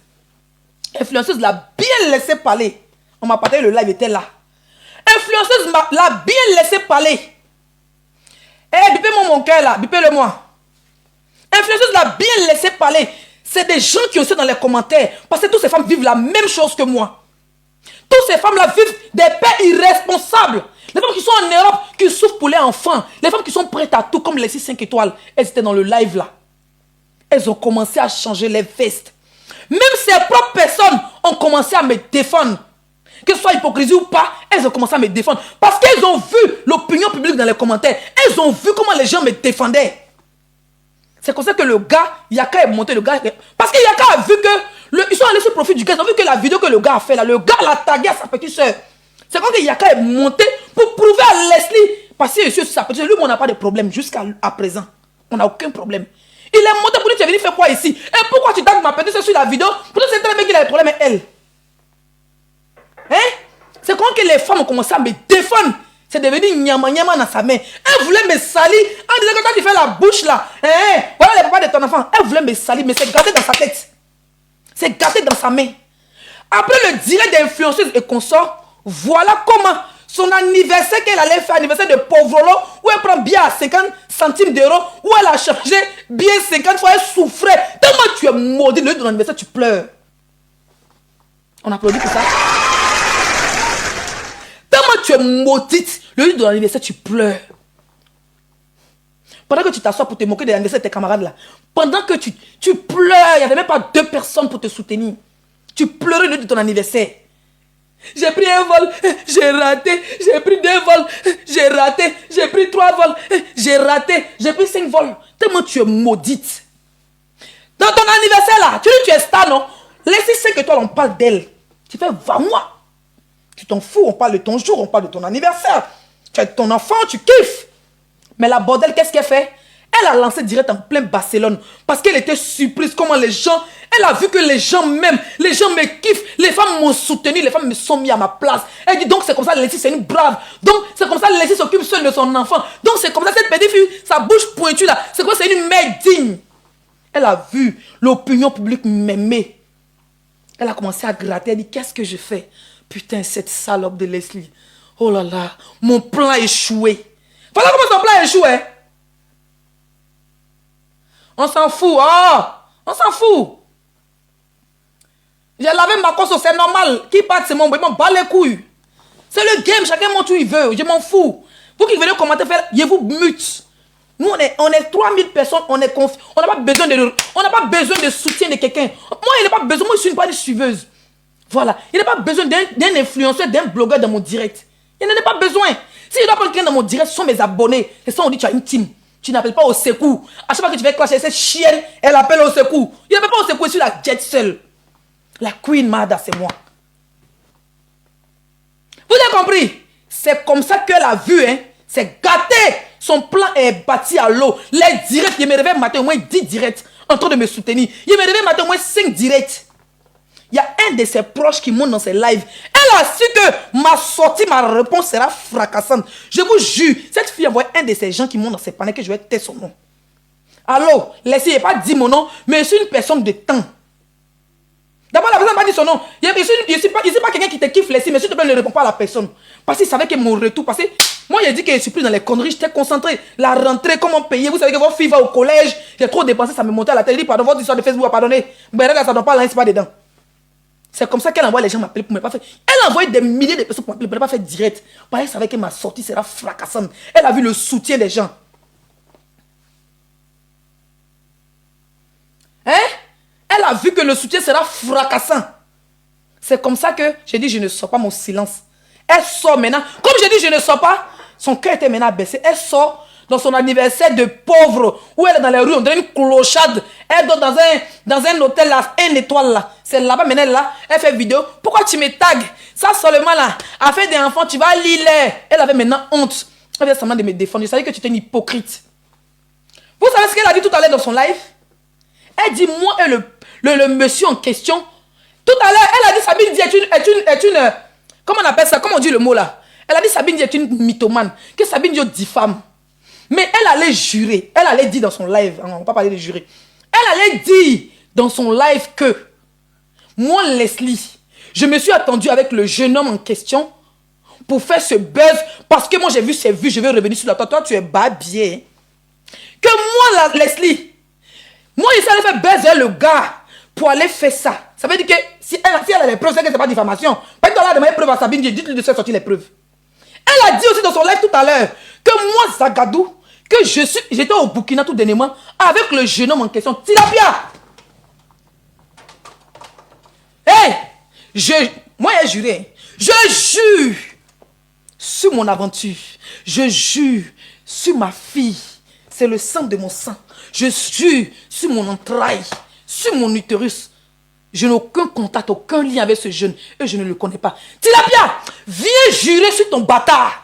L'influenceuse l'a bien laissé parler. On m'a partagé, le live était là. Influenceuse l'a bien laissé parler. Bipez-moi mon cœur là, bipez-le moi. Influenceuse l'a bien laissé parler. C'est des gens qui ont ça dans les commentaires. Parce que toutes ces femmes vivent la même chose que moi. Toutes ces femmes-là vivent des pères irresponsables. Les femmes qui sont en Europe, qui souffrent pour les enfants. Les femmes qui sont prêtes à tout, comme les 5 étoiles. Elles étaient dans le live là. Elles ont commencé à changer les vestes. Même ces propres personnes ont commencé à me défendre. Que ce soit hypocrisie ou pas, elles ont commencé à me défendre. Parce qu'elles ont vu l'opinion publique dans les commentaires. Elles ont vu comment les gens me défendaient. C'est comme ça que le gars, Yaka est monté, le gars... Parce que Yaka a vu que... Ils sont allés sur le profil du gars, ils ont vu que la vidéo que le gars a fait là, le gars l'a tagué à sa petite soeur. C'est comme que Yaka est monté pour prouver à Leslie, parce que sur sa petite soeur, lui, on n'a pas de problème jusqu'à présent. On n'a aucun problème. Il est monté pour dire, tu es venu faire quoi ici? Et pourquoi tu tagues ma petite soeur sur la vidéo? Pourtant, c'est très bien qu'il a des problèmes avec elle. Hein? C'est comme que les femmes ont commencé à me défendre. C'est devenu nyama nyama dans sa main. Elle voulait me salir. En disant que quand tu fais la bouche là, voilà les papas de ton enfant. Elle voulait me salir, mais c'est gâté dans sa tête. C'est gâté dans sa main. Après le direct d'influenceuse et consort, voilà comment son anniversaire qu'elle allait faire, anniversaire de Povrolo, où elle prend bien à 50 centimes d'euros, où elle a changé bien 50 fois, elle souffrait. Tellement tu es maudit, le jour de ton anniversaire, tu pleures. On applaudit pour ça. Tellement tu es maudite, le jour de ton anniversaire, tu pleures. Pendant que tu t'assois pour te moquer de l'anniversaire de tes camarades là, pendant que tu pleures, il n'y avait même pas 2 personnes pour te soutenir. Tu pleurais le jour de ton anniversaire. J'ai pris un vol, j'ai raté. J'ai pris 2 vols, j'ai raté. J'ai pris 3 vols, j'ai raté. J'ai pris 5 vols. Tellement tu es maudite. Dans ton anniversaire là, tu dis tu es star, non? Laisse 5 étoiles, on parle d'elle. Tu fais va-moi. Tu t'en fous, on parle de ton jour, on parle de ton anniversaire. Tu as ton enfant, tu kiffes. Mais la bordel, qu'est-ce qu'elle fait? Elle a lancé direct en plein Barcelone. Parce qu'elle était surprise comment les gens... Elle a vu que les gens m'aiment. Les gens me kiffent. Les femmes m'ont soutenu. Les femmes me sont mis à ma place. Elle dit donc c'est comme ça, Leslie c'est une brave. Donc c'est comme ça, Leslie s'occupe seule de son enfant. Donc c'est comme ça, cette petite fille, sa bouche pointue là. C'est quoi, c'est une mère digne. Elle a vu l'opinion publique m'aimer. Elle a commencé à gratter. Elle dit qu'est-ce que je fais? Putain, cette salope de Leslie. Oh là là, mon plan a échoué. Voilà comment son plan a échoué. On s'en fout. Oh, on s'en fout. J'ai lavé ma conscience, c'est normal. Qui part, c'est mon boy, m'en bat les couilles. C'est le game, chacun montre où il veut. Je m'en fous. Vous qui venez commenter, faire, je vous mute. Nous, on est 3000 personnes, on est confiants. On n'a pas besoin de soutien de quelqu'un. Moi, il n'a pas besoin, moi, je ne suis pas une suiveuse. Voilà. Il n'a pas besoin d'un influenceur, d'un blogueur dans mon direct. Il n'en a pas besoin. Si je dois prendre quelqu'un dans mon direct, ce sont mes abonnés. Et ça, on dit tu as une team. Tu n'appelles pas au secours. À chaque fois que tu fais clasher cette chienne, elle appelle au secours. Il n'appelle pas au secours sur la jet seule. La Queen Mada, c'est moi. Vous avez compris? C'est comme ça qu'elle a vu, hein. C'est gâté. Son plan est bâti à l'eau. Les directs, il me réveille matin au moins 10 directs en train de me soutenir. Il me réveille matin au moins 5 directs. Il y a un de ses proches qui monte dans ses lives. Elle a su que ma sortie, ma réponse sera fracassante. Je vous jure, cette fille envoie un de ces gens qui montent dans ses panneaux que je vais taire son nom. Allô, laissez pas dire mon nom, mais je suis une personne de temps. D'abord, la personne n'a pas dit son nom. Je ne suis pas quelqu'un qui te kiffe, laissez, mais s'il te plaît, ne réponds pas à la personne. Parce qu'il savait que mon retour, parce que moi, il dit que je suis plus dans les conneries, j'étais concentré. La rentrée, comment payer, vous savez que votre fille va au collège, j'ai trop dépensé, ça me montait à la télé. Il dit, pardon, votre histoire de Facebook, pardonnez. Mais regarde, ça ne donne pas là, c'est pas dedans. C'est comme ça qu'elle envoie les gens m'appeler pour ne pas faire. Elle a envoyé des milliers de personnes pour m'appeler pour ne pas faire direct. Parce qu'elle savait que ma sortie sera fracassante. Elle a vu le soutien des gens. Hein? Elle a vu que le soutien sera fracassant. C'est comme ça que j'ai dit je ne sors pas mon silence. Elle sort maintenant. Comme j'ai dit je ne sors pas, son cœur était maintenant baissé. Elle sort dans son anniversaire de pauvre, où elle est dans les rues, on dirait une clochade. Elle dort dans un hôtel là, 1 étoile là. C'est là-bas maintenant là, elle fait vidéo. Pourquoi tu me tagues? Ça seulement là, a fait des enfants, tu vas lire. Elle avait maintenant honte. Elle vient seulement de me défendre. Je savais que tu étais une hypocrite. Vous savez ce qu'elle a dit tout à l'heure dans son live? Elle dit, moi et le monsieur en question, Tout à l'heure, elle a dit Sabine Di est une comment on appelle ça? Comment on dit le mot là? Elle a dit Sabine Di est une mythomane. Que Sabine Di diffame. Mais elle allait jurer. Elle allait dire dans son live. On ne va pas parler de jurer. Elle allait dire dans son live que moi, Leslie, je me suis attendue avec le jeune homme en question pour faire ce buzz. Parce que moi, j'ai vu ses vues. Je vais revenir sur la toi. Toi, tu es bien. Que moi, Leslie, moi, je suis allée faire buzz le gars pour aller faire ça. Ça veut dire que si elle a les preuves, c'est que ce n'est pas diffamation. Pas que tu as demandé preuves à Sabine, dites-lui de faire sortir les preuves. Elle a dit aussi dans son live tout à l'heure que moi, Zagadou, que j'étais au Burkina tout dernièrement avec le jeune homme en question, Tilapia. Moi, j'ai juré. Je jure sur mon aventure. Je jure sur ma fille. C'est le sang de mon sang. Je jure sur mon entraille, sur mon utérus. Je n'ai aucun contact, aucun lien avec ce jeune. Et je ne le connais pas. Tilapia, viens jurer sur ton bâtard.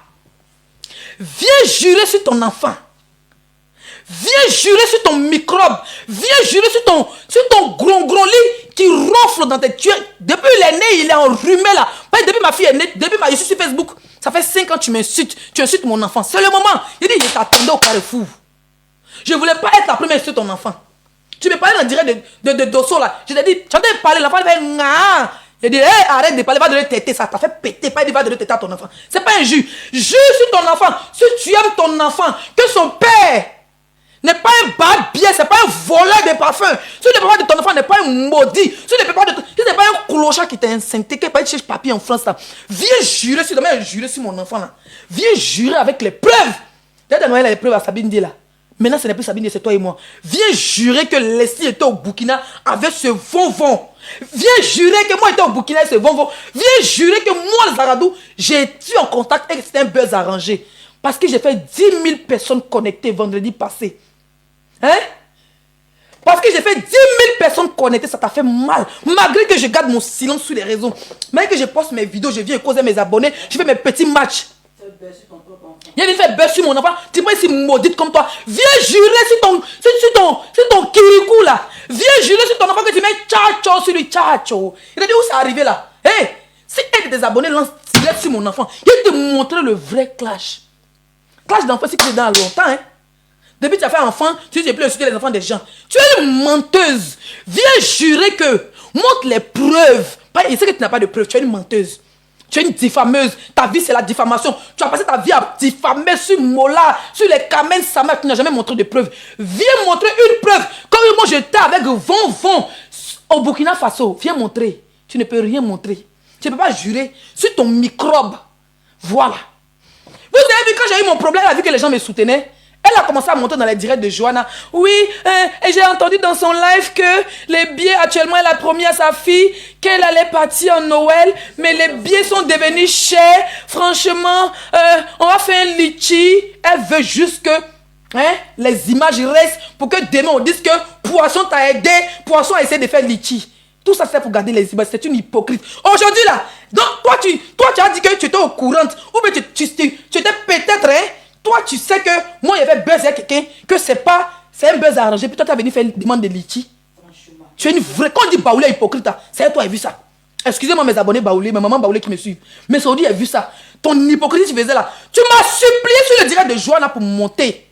Viens jurer sur ton enfant. Viens jurer sur ton microbe. Viens jurer sur ton gros lit qui ronfle dans tes tuyaux. Depuis il est né, il est enrhumé là. Depuis ma fille est née, je suis sur Facebook. Ça fait 5 ans que tu m'insultes. Tu insultes mon enfant. C'est le moment. Il dit, je t'attendais au carrefour. Je ne voulais pas être la première à insulter ton enfant. Tu me parlais en direct de Dosso là. Je t'ai dit, tu entends parler, l'enfant il fait nga. Je dis, hey, arrête de parler, va donner téter, ça t'a fait péter, pas il va donner téter à ton enfant. C'est pas un jus. Jure sur ton enfant. Si tu aimes ton enfant, que son père n'est pas un barbier, c'est pas un voleur de parfum. Si le papa de ton enfant n'est pas un maudit, si le papa de ton, si c'est pas un clochard qui t'a incenté, qui pas chercher papier en France là, viens jurer sur demain, jurer sur mon enfant là. Viens jurer avec les preuves. D'ailleurs, Noël a les preuves à Sabine Di là. Maintenant, ce n'est plus Sabine, c'est toi et moi. Viens jurer que Leslie était au Burkina avec ce vont-vont. Viens jurer que moi j'étais au Burkina avec ce vont-vont. Viens jurer que moi, Zagadou, j'ai été en contact et que c'était un buzz arrangé. Parce que j'ai fait 10 000 personnes connectées vendredi passé. Hein? Parce que j'ai fait 10 000 personnes connectées, ça t'a fait mal. Malgré que je garde mon silence sur les réseaux. Malgré que je poste mes vidéos, je viens causer mes abonnés, je fais mes petits matchs. Il vient faire buzz sur mon enfant. Tu peux être maudite comme toi. Viens jurer sur ton kirikou là. Viens jurer sur ton enfant que tu mets tchacho sur lui. Tchacho. Il a dit où c'est arrivé là. Hey, si un de tes abonnés lance direct sur mon enfant, il va te montrer le vrai clash. Clash d'enfant, c'est que c'est dans longtemps. Hein. Depuis que tu as fait enfant, tu ne sais plus insulter les enfants des gens. Tu es une menteuse. Viens jurer que. Montre les preuves. Il sait que tu n'as pas de preuves. Tu es une menteuse. Tu es une diffameuse. Ta vie, c'est la diffamation. Tu as passé ta vie à diffamer sur Mola, sur les Kamen Sama. Tu n'as jamais montré de preuves. Viens montrer une preuve. Comme moi, j'étais avec Von au Burkina Faso. Viens montrer. Tu ne peux rien montrer. Tu ne peux pas jurer sur ton microbe. Voilà. Vous avez vu quand j'ai eu mon problème, elle a vu que les gens me soutenaient. Elle a commencé à monter dans les directs de Johanna. Oui, et j'ai entendu dans son live que les billets, actuellement, elle a promis à sa fille qu'elle allait partir en Noël, mais les billets sont devenus chers. Franchement, on va faire un litchi. Elle veut juste que les images restent pour que demain on dise que Poisson t'a aidé, Poisson a essayé de faire litchi. Tout ça, c'est pour garder les images. C'est une hypocrite. Aujourd'hui, là, donc, toi, tu as dit que tu étais au courant. Ou bien tu étais peut-être... Toi, tu sais que moi, il y avait buzz avec quelqu'un, que c'est un buzz arrangé. Puis toi, tu as venu faire une demande de litchi. Tu es une vraie. Quand on dit Baoulé hypocrite, c'est toi qui as vu ça. Excusez-moi, mes abonnés Baoulé, mes mamans Baoulé qui me suivent. Mais Saudi a vu ça. Ton hypocrisie, tu faisais là. Tu m'as supplié sur le direct de Johanna pour monter.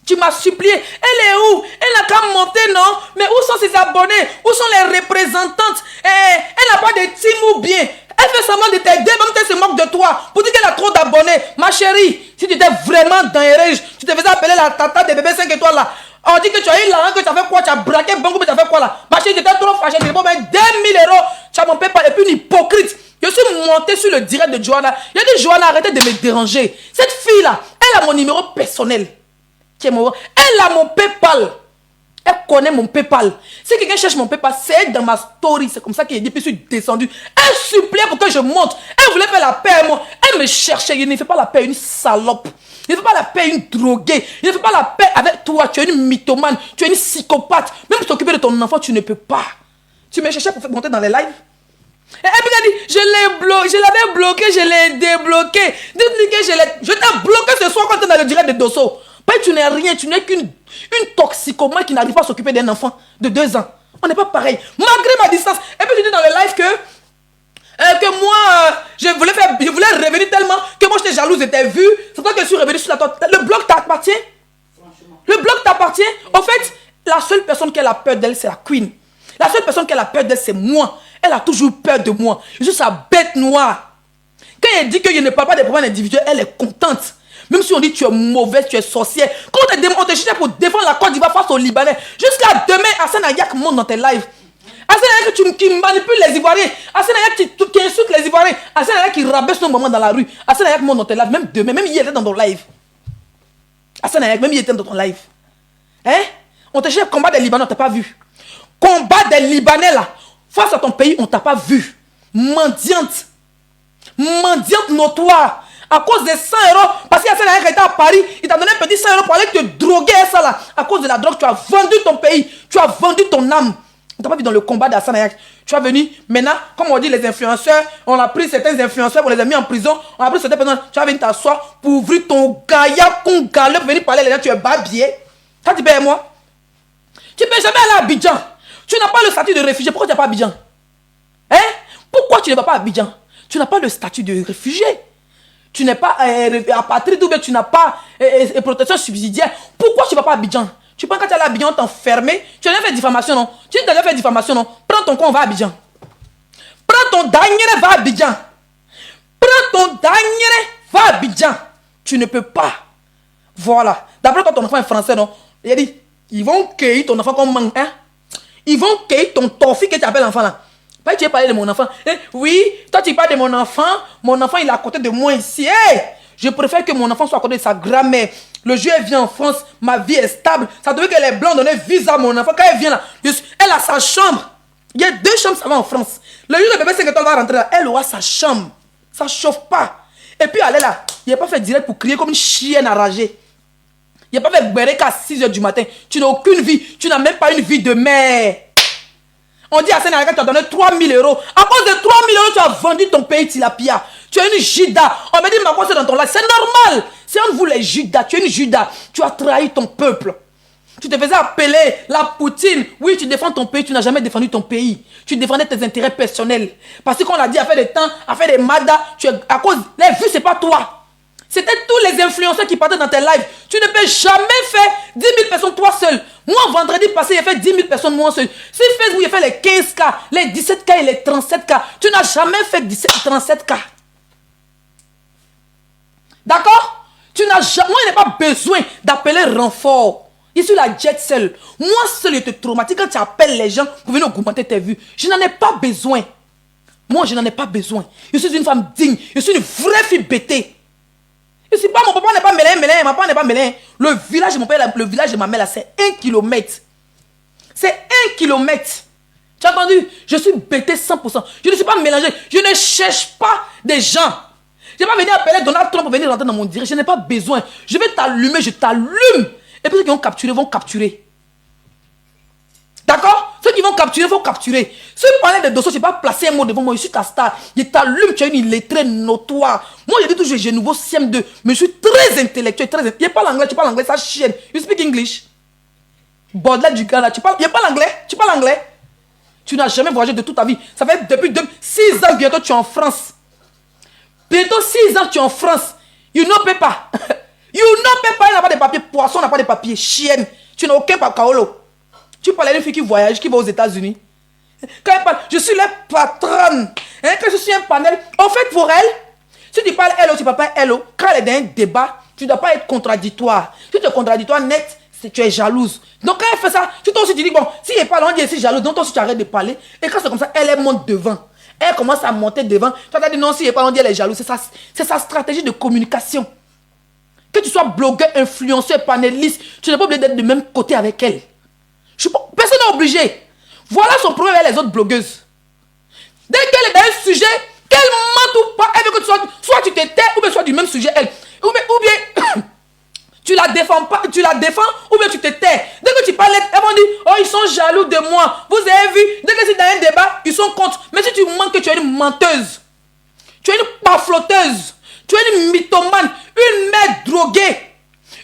Tu m'as supplié. Elle est où? Elle n'a qu'à monter, non? Mais où sont ses abonnés? Où sont les représentantes? Elle n'a pas de team ou bien. Elle fait semblant de t'aider, même qu'elle se moque de toi. Pour dire qu'elle a trop d'abonnés. Ma chérie, si tu étais vraiment dans les règles, tu te faisais appeler la tata des bébés 5 étoiles là. On dit que tu as eu l'argent, que tu as fait quoi? Tu as braqué Bango, mais tu as fait quoi là? Ma chérie, tu étais trop fâchée. Tu as pas 2 000 €. Tu as mon PayPal. Et puis une hypocrite. Je suis monté sur le direct de Johanna. Il a dit, Johanna, arrêtez de me déranger. Cette fille là, elle a mon numéro personnel. Elle a mon PayPal. Elle connaît mon PayPal. Si quelqu'un cherche mon PayPal, c'est dans ma story. C'est comme ça qu'il est dit, puis je suis descendu. Elle suppliait pour que je monte. Elle voulait faire la paix à moi. Elle me cherchait. Il ne fait pas la paix à une salope. Il ne fait pas la paix à une droguée. Il ne fait pas la paix avec toi. Tu es une mythomane. Tu es une psychopathe. Même pour t'occuper de ton enfant, tu ne peux pas. Tu me cherchais pour faire monter dans les lives. Et puis elle dit, je l'avais bloqué, je l'ai débloqué. Dites-lui que je t'ai bloqué ce soir quand tu es dans le direct de Dosso. Tu n'es rien, tu n'es qu'une toxicomane qui n'arrive pas à s'occuper d'un enfant de 2 ans. On n'est pas pareil. Malgré ma distance. Et puis tu dis dans le live que moi, je voulais revenir tellement que moi j'étais jalouse, j'étais vue. C'est toi que je suis revenu sur la tête. Le blog t'appartient. Le blog t'appartient. En fait, la seule personne qui a la peur d'elle, c'est la queen. La seule personne qui a la peur d'elle, c'est moi. Elle a toujours peur de moi. Je suis sa bête noire. Quand elle dit que je ne parle pas des problèmes individuels, elle est contente. Même si on dit tu es mauvaise, tu es sorcière. Quand on te cherche pour défendre la Côte d'Ivoire face aux Libanais, jusqu'à demain, Hassan Ayak monte dans tes lives. Hassan Ayak qui manipule les Ivoiriens. Hassan Ayak qui insulte les Ivoiriens. Hassan Ayak qui rabaisse nos mamans dans la rue. Hassan Ayak monte dans tes lives. Même demain, même hier, il était dans ton live. Hassan Ayak, même hier, il était dans ton live. Hein? On te cherche combat des Libanais, on t'a pas vu. Combat des Libanais là, face à ton pays, on t'a pas vu. Mendiante. Mendiante notoire. À cause des 100 euros, parce qu'il y a Hassan Ayak qui était à Paris, il t'a donné un petit 100 euros pour aller te droguer ça là. À cause de la drogue, tu as vendu ton pays, tu as vendu ton âme. On t'a pas vu dans le combat d'Hassan Ayak. Tu as venu, maintenant, comme on dit les influenceurs, on a pris certains influenceurs, on les a mis en prison, on a pris certaines personnes, tu vas venir t'asseoir pour ouvrir ton gaillard qu'on galère pour venir parler les gens, tu es babier. Ça tu payes moi. Tu ne peux jamais aller à Abidjan. Tu n'as pas le statut de réfugié, pourquoi tu n'as pas Abidjan? Hein? Pourquoi tu ne vas pas à Abidjan? Tu n'as pas le statut de réfugié. Tu n'es pas apatride ou bien tu n'as pas protection subsidiaire. Pourquoi tu ne vas pas à Abidjan? Tu penses que tu es allé à Abidjan, on t'a enfermé. Tu as déjà fait diffamation, non? Tu as déjà fait diffamation, non? Prends ton con, va à Abidjan. Prends ton dernier, va à Abidjan. Prends ton dernier, va à Abidjan. Tu ne peux pas. Voilà. D'après toi, ton enfant est français, non? Il a dit, ils vont cueillir ton enfant comme mangue, hein? Ils vont cueillir ton tofi que tu appelles enfant là. Pas tu as parlé de mon enfant. Eh, oui, toi tu parles de mon enfant il est à côté de moi ici. Hey, je préfère que mon enfant soit à côté de sa grand-mère. Le jour elle vient en France, ma vie est stable. Ça devait que les blancs donnaient visa à mon enfant. Quand elle vient là, elle a sa chambre. Il y a 2 chambres, ça va en France. Le jour où le bébé 5 étoiles va rentrer là, elle aura sa chambre. Ça ne chauffe pas. Et puis elle est là, il n'a pas fait direct pour crier comme une chienne enragée. Il n'a pas fait bérer qu'à 6 h du matin. Tu n'as aucune vie. Tu n'as même pas une vie de mère. On dit à Sénégal, tu as donné 3 000 euros. À cause de 3 000 euros, tu as vendu ton pays Tilapia. Tu es une Judas. On me dit, ma quoi c'est dans ton live. C'est normal. C'est entre vous les Judas. Tu es une Judas. Tu as trahi ton peuple. Tu te faisais appeler la Poutine. Oui, tu défends ton pays. Tu n'as jamais défendu ton pays. Tu défendais tes intérêts personnels. Parce qu'on a dit à faire des temps, à faire des madas. À cause, les vues, c'est pas toi. C'était tous les influenceurs qui partaient dans tes lives. Tu ne peux jamais faire 10 000 personnes toi seul. Moi, vendredi passé, j'ai fait 10 000 personnes moi seul. Si Facebook, j'ai fait les 15K, les 17K et les 37K. Tu n'as jamais fait 37K. D'accord? Tu n'as jamais... Moi, je n'ai pas besoin d'appeler renfort. Je suis la jet seule. Moi seul, je te traumatise quand tu appelles les gens pour venir augmenter tes vues. Je n'en ai pas besoin. Moi, je n'en ai pas besoin. Je suis une femme digne. Je suis une vraie fille bêtée. Je suis pas, mon papa n'est pas mélin, ma papa n'est pas mélin. Le village de mon père, le village de ma mère, là, c'est 1 kilomètre. C'est 1 kilomètre. Tu as entendu? Je suis bêté 100%. Je ne suis pas mélangé. Je ne cherche pas des gens. Je ne vais pas venir appeler Donald Trump pour venir rentrer dans mon direct. Je n'ai pas besoin. Je vais t'allumer, je t'allume. Et puis ceux qui vont capturer. D'accord? Ceux qui vont capturer, vont capturer. Si je parlais de dossier, je n'ai pas placé un mot devant moi. Je suis ta star. Je t'allume, tu as une illettrée notoire. Moi, je dis toujours, j'ai nouveau CM2. Mais je suis très intellectuel. Je parle anglais, tu parles anglais, ça chienne. You speak English? Baudelaire du Ghana, tu parles anglais? Tu parles anglais? Tu n'as jamais voyagé de toute ta vie. Ça fait depuis 6 ans, bientôt tu es en France. Bientôt 6 ans, tu es en France. You ne peux pas. You ne peux pas. Il n'a pas de papier. Poisson n'a pas de papier. Chienne. Tu n'as aucun pacaolo. Tu parles d'une fille qui voyage, qui va aux États-Unis. Quand elle parle, je suis la patronne. Hein, quand je suis un panel. En fait, pour elle, si tu parles hello, tu parles pas hello. Quand elle est dans un débat, tu ne dois pas être contradictoire. Si tu es contradictoire net, tu es jalouse. Donc quand elle fait ça, tu aussi dis, bon, si elle parle, on dit elle est jalouse, donc toi aussi tu arrêtes de parler. Et quand c'est comme ça, elle monte devant. Elle commence à monter devant. Tu as dit non, si elle parle, on dit elle est jalouse. C'est sa stratégie de communication. Que tu sois blogueur, influenceur, panéliste, tu n'es pas obligé d'être du même côté avec elle. Personne n'est obligé. Voilà son problème avec les autres blogueuses. Dès qu'elle est dans un sujet, qu'elle mente ou pas, elle veut que tu soit tu te tais, ou bien soit du même sujet elle. Ou bien tu la défends pas, tu la défends, ou bien tu te tais. Dès que tu parles, elles vont dire, oh ils sont jaloux de moi. Vous avez vu, dès que c'est dans un débat, ils sont contre. Mais si tu mens que tu es une menteuse, tu es une pafloteuse, tu es une mythomane, une mère droguée,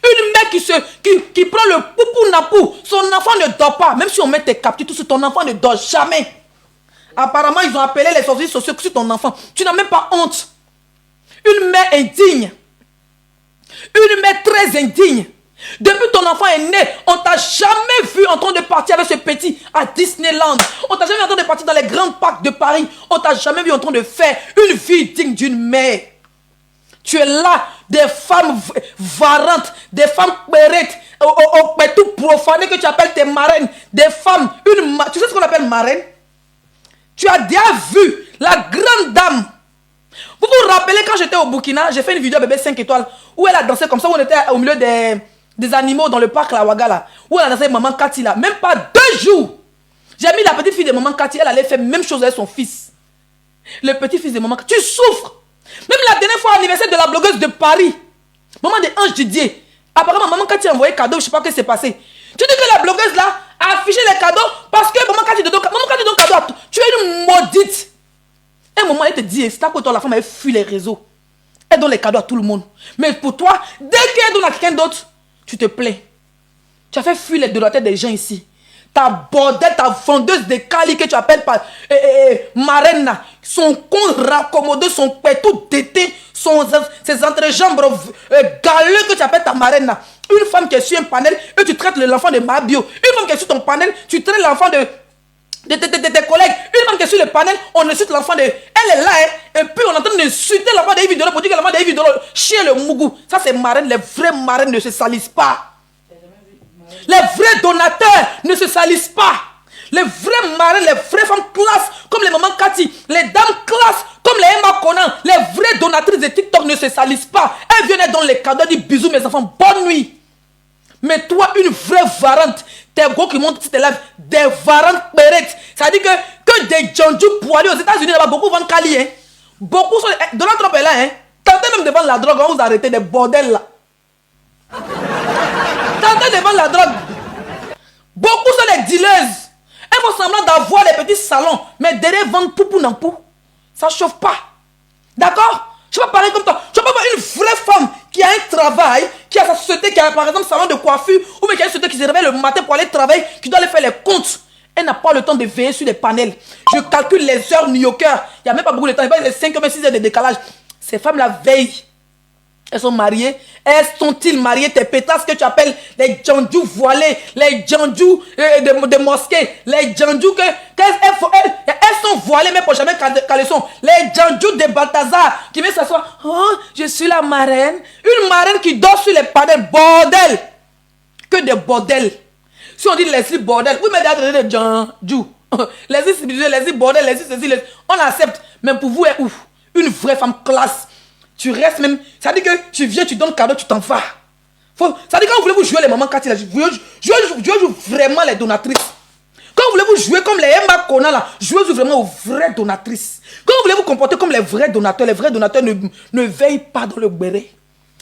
Une mère qui prend le poupou napou. Son enfant ne dort pas. Même si on met tes captures, tout sur ton enfant ne dort jamais. Apparemment, ils ont appelé les sorciers sociaux sur ton enfant. Tu n'as même pas honte. Une mère indigne. Une mère très indigne. Depuis ton enfant est né, on t'a jamais vu en train de partir avec ce petit à Disneyland. On t'a jamais vu en train de partir dans les grands parcs de Paris. On t'a jamais vu en train de faire une vie digne d'une mère. Tu es là, des femmes varantes, des femmes pérettes, tout profanées que tu appelles tes marraines. Des femmes, tu sais ce qu'on appelle marraine? Tu as déjà vu la grande dame. Vous vous rappelez quand j'étais au Burkina, j'ai fait une vidéo à bébé 5 étoiles où elle a dansé comme ça, où on était au milieu des animaux dans le parc La Ouaga, où elle a dansé avec maman Cathy là. Même pas 2 jours. J'ai mis la petite fille de maman Cathy, elle allait faire la même chose avec son fils. Le petit fils de maman Cathy. Tu souffres. Même la dernière fois, l'anniversaire de la blogueuse de Paris, maman de Ange Didier, apparemment maman Cathy a envoyé cadeau, je ne sais pas ce qui s'est passé. Tu dis que la blogueuse là a affiché les cadeaux parce que maman Cathy donne cadeau à toi. Tu es une maudite. Un moment, elle te dit, c'est à cause de toi, la femme, elle fuit les réseaux. Elle donne les cadeaux à tout le monde. Mais pour toi, dès qu'elle donne à quelqu'un d'autre, tu te plains. Tu as fait fuir les de la tête des gens ici. Ta bordelle, ta vendeuse de Cali que tu appelles par marraine, son con raccommodé, son père tout déteint, ses entrejambes galeux que tu appelles ta marraine. Une femme qui est sur un panel et tu traites l'enfant de Mabio. Une femme qui est sur ton panel, tu traites l'enfant de tes collègues. Une femme qui est sur le panel, on insulte l'enfant de... Elle est là, hein, et puis on est en train d'insulter l'enfant de Yves pour dire que l'enfant de Yves chien le mougou. Ça c'est marraine, les vrais marraines ne se salissent pas. Les vrais donateurs ne se salissent pas. Les vrais marraines, les vraies femmes classe, comme les mamans Cathy, les dames classe, comme les Emma Conan, les vraies donatrices de TikTok ne se salissent pas. Elles viennent dans les cadeaux, disent bisous mes enfants, bonne nuit. Mais toi, une vraie varante, tes gros qui montent sur tes lèvres, des varantes pérettes. Ça veut dire que des Djandjou poilus aux États-Unis, là-bas, beaucoup vendent Cali. Hein. Beaucoup sont. Donald Trump est là. Hein. Tentez même de vendre la drogue, on va vous arrêter des bordels là. Tentez de vendre la drogue. Beaucoup sont les dealers. Elles font semblant d'avoir les petits salons, mais derrière vendent poupou nampou. Ça ne chauffe pas. D'accord? Je ne peux pas parler comme toi. Tu ne peux pas une vraie femme qui a un travail, qui a sa société, qui a par exemple un salon de coiffure, ou bien qui a une société qui se réveille le matin pour aller travailler, qui doit aller faire les comptes. Elle n'a pas le temps de veiller sur les panels. Je calcule les heures new-yorkers. Il n'y a même pas beaucoup de temps. Il y a les 5 ou 6 heures de décalage. Ces femmes-là veillent. Elles sont mariées. Elles sont-ils mariées? Tes pétasses que tu appelles les Djandjou voilés, les Djandjou de mosquées, les Djandjou elles sont voilées mais pour jamais caleçon. Les Djandjou de Balthazar qui vient s'asseoir. Oh, je suis la marraine. Une marraine qui dort sur les panels. Bordel. Que des bordels. Si on dit Leslie bordel, oui mais derrière les Djandjou. Leslie bordel, Leslie ceci, on accepte. Mais pour vous, est ouf. Une vraie femme classe. Tu restes même. Ça dit que tu viens, tu donnes cadeau, tu t'en vas. Ça dit quand voulez-vous jouer les mamans Cathy là, jouez vraiment les donatrices. Quand voulez-vous jouer comme les Emma Conan là, jouez vraiment aux vraies donatrices. Quand voulez-vous comporter comme les vrais donateurs ne veillent pas dans le béret.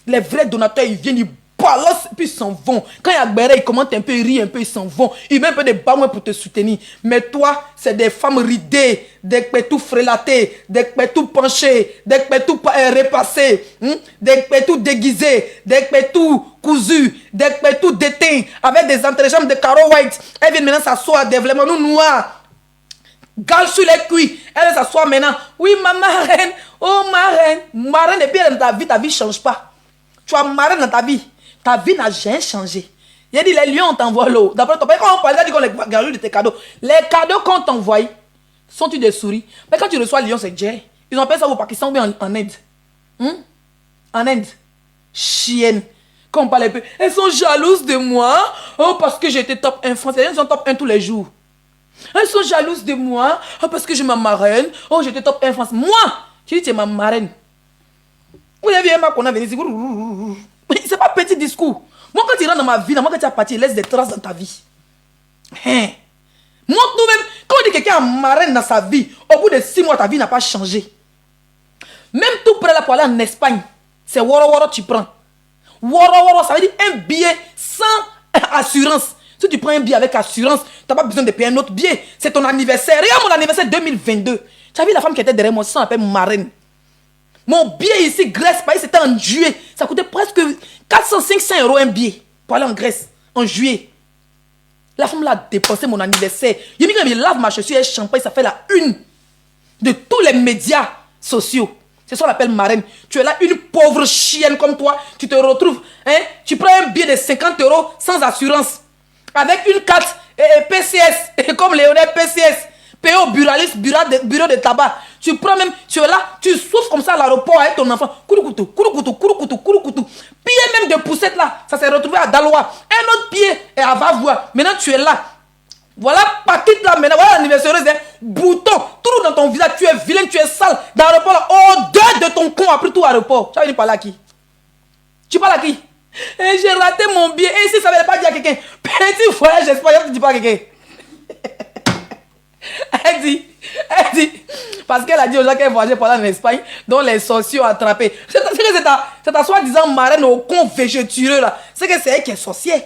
Les vrais donateurs, ils viennent, ils balancent et puis ils s'en vont. Quand il y a béret, ils commentent un peu, ils rient un peu, ils s'en vont. Ils mettent un peu de bas pour te soutenir. Mais toi, c'est des femmes ridées, des pétous frélatés, des pétous penchés, des pétous repassés, des pétous déguisés, des pétous cousus, des pétous déteints, avec des entrejambes de Caro White. Elles viennent maintenant s'asseoir, des vrais nous noirs. Gale sur les cuits. Elle s'assoit maintenant. Oui, ma marraine. Oh, marraine. Marraine, et puis dans ta vie ne change pas. Tu as marraine dans ta vie. Ta vie n'a jamais changé. Il a dit, les lions, on t'envoie l'eau. D'après toi, quand on parle, il a dit qu'on les garde de tes cadeaux. Les cadeaux qu'on t'envoie, sont-ils des souris? Mais quand tu reçois les lions, c'est Jay. Ils ont appelé ça au Pakistan ou bien en Inde. En Inde. Chienne. Quand on parle un peu, elles sont jalouses de moi. Oh, parce que j'étais top 1 France. Elles sont top 1 tous les jours. Elles sont jalouses de moi. Oh, parce que j'ai ma marraine. Oh, j'étais top 1 France. Moi, je dis, tu es ma marraine. Vous avez vu un qu'on a venu ici. C'est pas petit discours. Moi, quand tu rentres dans ma vie, moi, quand tu as parti, laisse des traces dans ta vie. Hein? Montre-nous même. Quand on dit que quelqu'un a marraine dans sa vie, au bout de 6 mois, ta vie n'a pas changé. Même tout près là pour aller en Espagne, c'est woro woro tu prends. Woro woro, ça veut dire un billet sans assurance. Si tu prends un billet avec assurance, tu n'as pas besoin de payer un autre billet. C'est ton anniversaire. Regarde mon anniversaire 2022. Tu as vu la femme qui était derrière moi, ça s'appelle marraine. Mon billet ici, Grèce, Paris, c'était en juillet. Ça coûtait presque 400-500 euros un billet pour aller en Grèce, en juillet. La femme l'a dépensé mon anniversaire. Il lave ma chaussure et champagne, ça fait la une de tous les médias sociaux. C'est ça qu'on appelle marraine. Tu es là, une pauvre chienne comme toi. Tu te retrouves, hein, tu prends un billet de 50 euros sans assurance. Avec une carte PCS, comme Léonel PCS. Payé au buraliste, bureau de tabac. Tu prends même, tu es là, tu souffles comme ça à l'aéroport avec ton enfant. Kouroukou, pied même de poussette là. Ça s'est retrouvé à Daloa. Un autre pied et à Vavois. Maintenant tu es là. Voilà, paquette là maintenant. Voilà l'anniversaire. Bouton, tout dans ton visage. Tu es vilain, tu es sale. Dans l'aéroport là. Odeur de ton con après tout aéroport. Tu vas venir parler à qui? Tu parles à qui? Et j'ai raté mon billet. Et si ça ne veut pas dire à quelqu'un, petit voyage espagnol, tu dis pas à quelqu'un. Elle dit, parce qu'elle a dit aux gens qu'elle voyageait pendant en Espagne, dont les sorciers ont attrapé. C'est ta soi-disant marraine au con végétureux là. C'est que c'est elle qui est sorcière.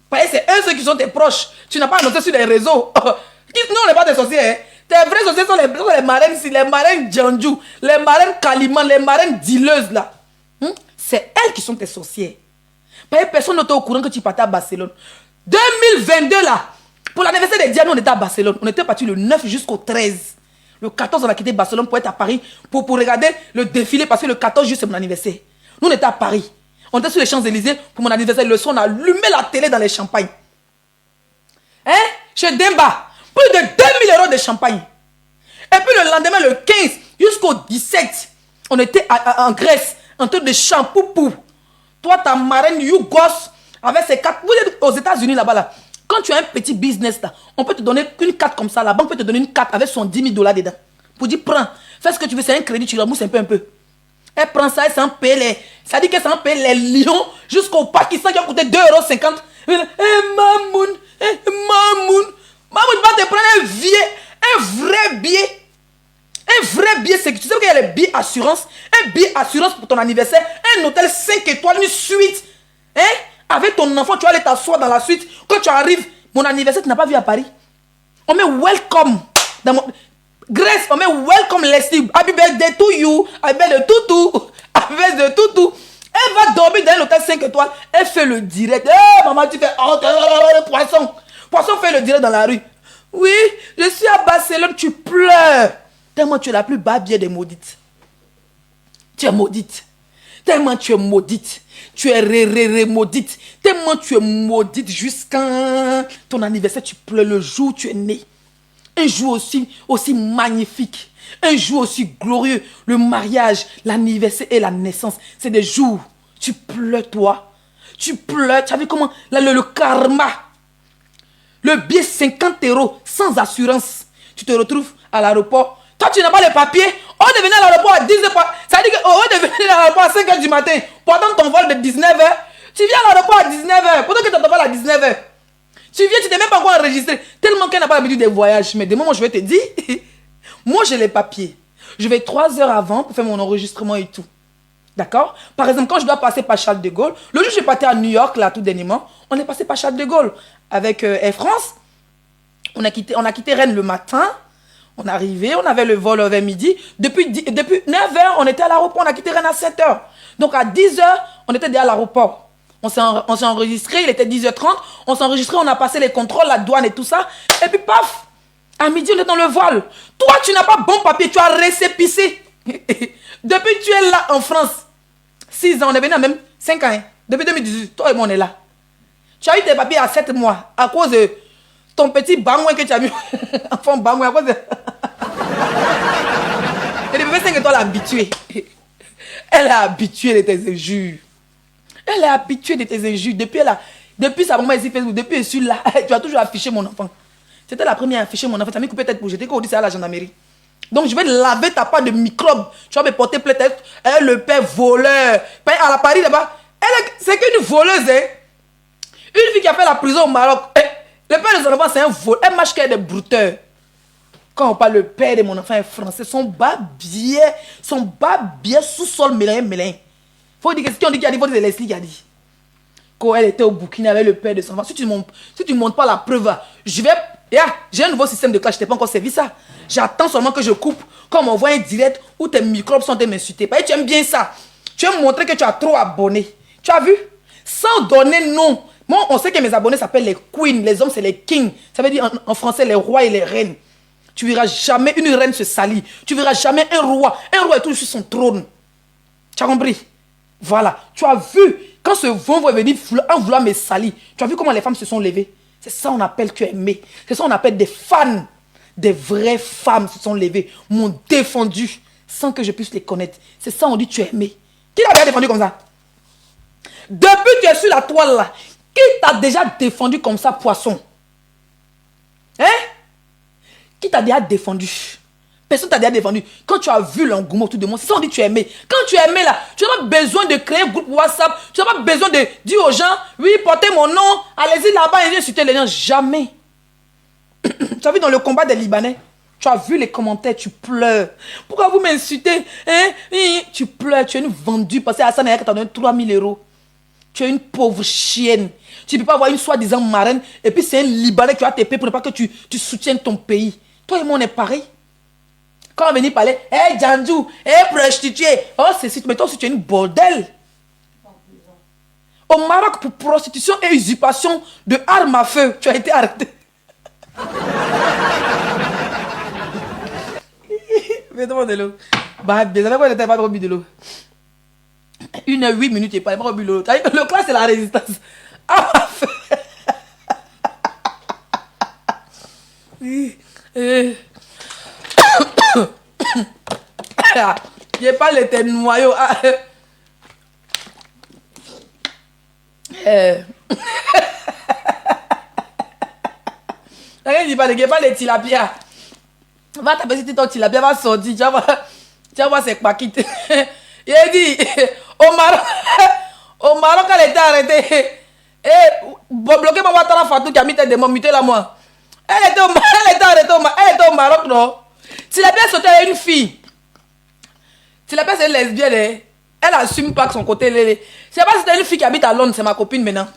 Parce que c'est eux ceux qui sont tes proches. Tu n'as pas annoncé sur les réseaux. Nous, on n'est pas des sorciers. Hein. Tes vrais sorciers sont les marraines ici, les marraines Djandjou, les marraines Kaliman, les marraines dealeuses là. C'est elles qui sont tes sorcières. Parce que personne n'était au courant que tu partais à Barcelone. 2022 là. Pour l'anniversaire de Diane, on était à Barcelone. On était parti le 9 jusqu'au 13. Le 14, on a quitté Barcelone pour être à Paris, pour regarder le défilé, parce que le 14 juillet, c'est mon anniversaire. Nous, on était à Paris. On était sur les Champs-Élysées pour mon anniversaire. Le soir, on a allumé la télé dans les champagnes. Hein? Chez Demba, plus de 2000 euros de champagne. Et puis le lendemain, le 15 jusqu'au 17, on était en Grèce, en train de shampoo. Toi, ta marraine Yougos, avec ses cartes. Vous êtes aux États-Unis là-bas là. Quand tu as un petit business là, on peut te donner une carte comme ça. La banque peut te donner une carte avec son 10 000 $ dedans. Pour dire, prends, fais ce que tu veux, c'est un crédit, tu rembourses un peu. Elle prend ça, elle s'en paye les. Ça dit qu'elle s'en paye les lions jusqu'au Pakistan qui a coûté 2,50 €. Mamoun, Mamoun va te prendre un vrai billet. Un vrai billet, c'est que tu sais qu'il y a les billets assurance. Un billet assurance pour ton anniversaire. Un hôtel 5 étoiles, une suite. Hein? Avec ton enfant, tu vas aller t'asseoir dans la suite. Quand tu arrives, mon anniversaire, tu n'as pas vu à Paris. On met welcome. Dans mon... Grèce, on met welcome Leslie. Happy birthday to you. Happy birthday to toutou. Happy birthday to toutou. Elle va dormir dans l'hôtel 5 étoiles. Elle fait le direct. Hey, maman, tu fais poisson. Poisson fait le direct dans la rue. Oui, je suis à Barcelone, tu pleures. Tellement tu es la plus babière des maudites. Tu es maudite. Tellement tu es maudite. Tu es maudite. Tellement tu es maudite jusqu'à ton anniversaire. Tu pleures le jour où tu es né. Un jour aussi magnifique. Un jour aussi glorieux. Le mariage, l'anniversaire et la naissance. C'est des jours. Tu pleures toi. Tu pleures. Tu as vu comment le karma. Le billet 50 € sans assurance. Tu te retrouves à l'aéroport. Toi, tu n'as pas les papiers. On est venu à l'aéroport à 10 h. Ça veut dire qu'on est venu à l'aéroport à 5 h du matin. Pendant ton vol de 19 h. Tu viens à l'aéroport à 19 h. Pendant que tu t'en vas à 19 h. Tu viens, tu t'es même pas encore enregistré. Tellement qu'elle n'a pas l'habitude des voyages. Mais de moment, je vais te dire. Moi, j'ai les papiers. Je vais 3 heures avant pour faire mon enregistrement et tout. D'accord? Par exemple, quand je dois passer par Charles de Gaulle. Le jour où je suis parti à New York, là, tout dernièrement. On est passé par Charles de Gaulle. Avec Air France. On a quitté Rennes le matin. On est arrivé, on avait le vol vers midi. Depuis 9 h, on était à l'aéroport. On a quitté Rennes à 7 h. Donc à 10 h, on était déjà à l'aéroport. On s'est enregistré, il était 10 h 30. On s'est enregistré, on a passé les contrôles, la douane et tout ça. Et puis paf, à midi, on est dans le vol. Toi, tu n'as pas bon papier, tu as récépissé. Depuis tu es là en France. 6 ans, on est venu à même 5 ans. Hein. Depuis 2018, toi et moi, on est là. Tu as eu tes papiers à 7 mois à cause de ton petit bangouin que tu as mis. Enfant bangouin à cause de... Et le bébé 5 étoiles est habituée. Elle est habituée de tes injures. Elle est habituée de tes injures. Depuis sa maman ici Facebook, depuis je suis là, tu as toujours affiché mon enfant. C'était la première à afficher mon enfant. Ça m'a coupé tête pour jeter quand on dit c'est à la gendarmerie. Donc je vais laver ta part de microbes. Tu vas me porter plainte. Elle le père voleur. À la Paris là-bas. C'est qu'une voleuse. Hein? Une fille qui a fait la prison au Maroc. Le père de son enfant c'est un voleur. Elle marche qu'elle est des brouteurs. Quand on parle le père de mon enfant est français, son babier sous-sol mélin. Faut dire que ce qu'on dit qu'il a dit, faut dire que c'est Leslie qui a dit. Quand elle était au Burkina avec le père de son enfant, si tu ne montres pas la preuve, je vais Yeah, j'ai un nouveau système de clash, je t'ai pas encore servi ça. J'attends seulement que je coupe, qu'on m'envoie un direct où tes microbes sont de m'insulter. Parce que tu aimes bien ça. Tu aimes montrer que tu as trop abonnés. Tu as vu? Sans donner nom. Moi, on sait que mes abonnés s'appellent les queens. Les hommes, c'est les kings. Ça veut dire en français les rois et les reines. Tu verras jamais une reine se salir. Tu verras jamais un roi. Un roi est toujours sur son trône. Tu as compris? Voilà. Tu as vu, quand ce vent va venir en vouloir me salir, tu as vu comment les femmes se sont levées? C'est ça qu'on appelle tu es aimé. C'est ça qu'on appelle des fans. Des vraies femmes se sont levées, m'ont défendu sans que je puisse les connaître. C'est ça on dit tu es aimé. Qui t'a déjà défendu comme ça? Depuis que tu es sur la toile là, qui t'a déjà défendu comme ça, poisson? Hein? Qui t'a déjà défendu? Personne t'a déjà défendu. Quand tu as vu l'engouement autour de moi, c'est ça on dit tu es aimé. Quand tu es aimé là, tu n'as pas besoin de créer un groupe WhatsApp. Tu n'as pas besoin de dire aux gens, oui, portez mon nom, allez-y là-bas et viens insulter les gens. Jamais. Tu as vu dans le combat des Libanais, tu as vu les commentaires, tu pleures. Pourquoi vous m'insultez? Hein? Tu pleures, tu es une vendue parce que Hassan Ayaka t'a donné 3000 €. Tu es une pauvre chienne. Tu ne peux pas avoir une soi-disant marraine et puis c'est un Libanais qui va te payer pour ne pas que tu soutiennes ton pays. Toi et moi on est pareil. Quand on venait parler, hé Djandjou, hé prostituée, oh c'est si, mais toi aussi tu es une bordel. Au Maroc, pour prostitution et usurpation de armes à feu, tu as été arrêté. Mets-moi de l'eau. Bah, bien, ça fait quoi, je n'ai pas bu de l'eau. 1h08 minutes, je n'ai pas bu de l'eau. Le classe, c'est la résistance. Je parle de tes noyaux. Il parle de tilapia. Va taper si ton tilapia va sortir. Tu vas voir c'est quoi quitte. Il a dit, au Maroc, elle était arrêtée. Et bloqué ma Ouattara Fatou qui a mis tête de moi, muté la moi. Elle était arrêtée au Maroc, non? Tilapia sautait avec une fille. Tilapia c'est une lesbienne. Elle assume pas que son côté. C'est pas si c'était une fille qui habite à Londres, c'est ma copine maintenant.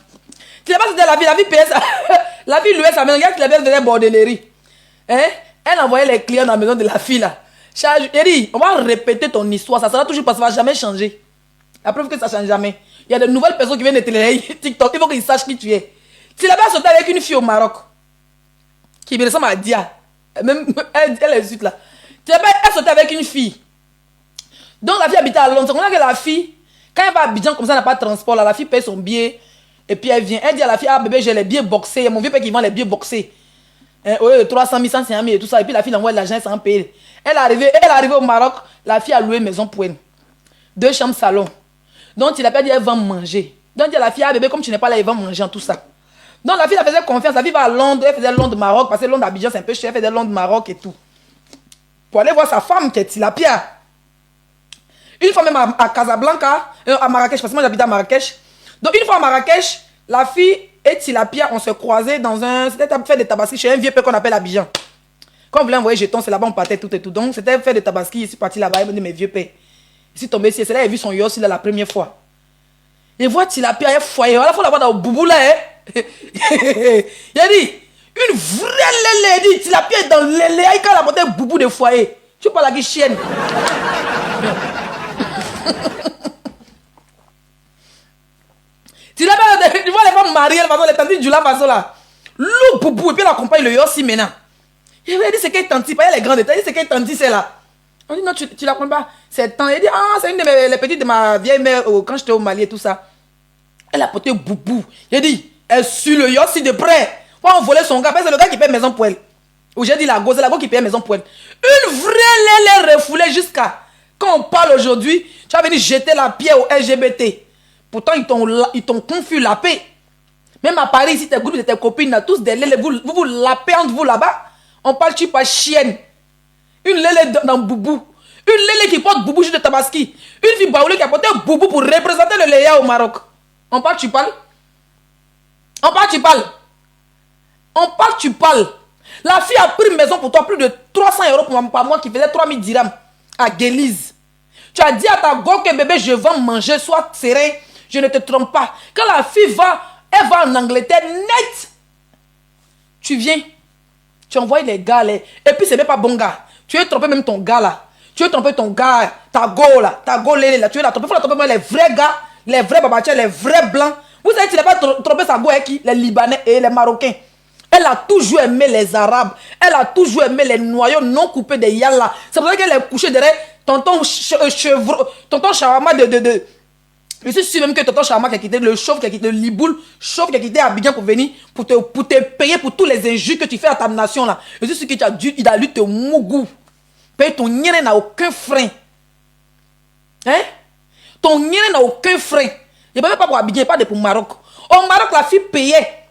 Tilapia c'était la vie payait ça. La vie louait sa maison. Regarde Tilapia faisait bordellerie. Hein? Elle envoyait les clients dans la maison de la fille là. Eri, on va répéter ton histoire. Ça sera toujours parce que ça va jamais changer. La preuve que ça ne change jamais. Il y a de nouvelles personnes qui viennent de télé TikTok. Il faut qu'ils sachent qui tu es. Tilapia sautait avec une fille au Maroc. Qui me ressemble à Dia. Même, elle est zut là. Elle sautait avec une fille. Donc la fille habitait à Londres. On a que la fille, quand elle va à Abidjan comme ça, elle n'a pas de transport. Là, la fille paye son billet. Et puis elle vient. Elle dit à la fille, ah bébé, j'ai les billets boxés. Mon vieux père qui vend les billets boxés. Au lieu de 300 000, 150 000 et tout ça. Et puis la fille envoie l'argent sans payer. Elle est arrivée au Maroc. La fille a loué maison pour elle. 2 chambres salon. Donc il a pas dit, elle va manger. Donc il dit à la fille, ah bébé, comme tu n'es pas là, elle va manger en tout ça. Donc la fille elle faisait confiance. La fille va à Londres. Elle faisait Londres-Maroc. Parce que Londres-Abidjan c'est un peu cher. Elle faisait Londres-Maroc et tout. Pour aller voir sa femme qui est Tilapia. Une fois même à Casablanca, à Marrakech, parce que moi j'habite à Marrakech. Donc une fois à Marrakech, la fille et Tilapia, on se croisait dans un... C'était fait de tabaski chez un vieux père qu'on appelle Abidjan. Quand on voulait envoyer jetons, c'est là-bas on partait tout et tout. Donc c'était fait de tabaski, je suis parti là-bas, il me dit mes vieux pères. Je suis tombé ici, c'est là qu'il a vu son yos là la première fois. Il voit Tilapia, il foyer, voilà, il faut l'avoir dans le boubou là. Hein. Il a dit, une vraie lélé, il dit Tilapia est dans le lélé, il a apporté un boubou de foyer. Tu parles à qui chienne. Tu vois les femmes mariées, les tantes du la façon là. Loup boubou, et puis elle accompagne le yossi maintenant. Il a dit c'est quelle tante, pas les grands détails, c'est quelle tante c'est là. On dit non, tu la connais pas. C'est tant. Il dit ah, c'est une de les petites de ma vieille mère quand j'étais au Mali et tout ça. Elle a porté boubou. Il a dit, elle suit le yossi de près. On volait son gars, c'est le gars qui paye maison pour elle. Ou j'ai dit la go, c'est la go qui paye maison pour elle. Une vraie lélé refoulée jusqu'à. Quand on parle aujourd'hui, tu vas venir jeter la pierre au LGBT. Pourtant, ils t'ont confus la paix. Même à Paris, ici, tes groupes de tes copines, là, tous des lélés, vous lapez entre vous là-bas. On parle, tu pas chienne. Une lélé dans boubou. Une lélé qui porte boubou juste de tabaski. Une fille baoulée qui a porté boubou pour représenter le léa au Maroc. On parle, tu parles. On parle, tu parles. On parle, tu parles. La fille a pris une maison pour toi, plus de 300 € par mois, qui faisait 3000 dirhams à Guélise. Tu as dit à ta go que bébé, je vais manger, sois serein, je ne te trompe pas. Quand la fille va, elle va en Angleterre net. Tu viens. Tu envoies les gars, et puis c'est même pas bon gars. Tu veux tromper même ton gars là. Tu veux tromper ton gars, ta go là, là. Tu veux la tromper. Il faut la tromper même les vrais gars, les vrais babatiens, les vrais blancs. Vous savez, tu n'as pas trompé sa go avec qui? Les Libanais et les Marocains. Elle a toujours aimé les Arabes. Elle a toujours aimé les noyaux non coupés de Yalla. C'est pour ça qu'elle est couchée derrière tonton Shawarma de... Je suis sûr même que tonton Shawarma qui a quitté le chauve, qui a quitté le Liboul, chauve qui a quitté Abidjan pour venir, pour te payer pour tous les injures que tu fais à ta nation là. Je suis sûr qu'il a lu te mougou. Payer ton nyene n'a aucun frein. Hein? Ton nyene n'a aucun frein. Il ne peut pas pour Abidjan, pas pour Maroc. Au Maroc, la fille payait.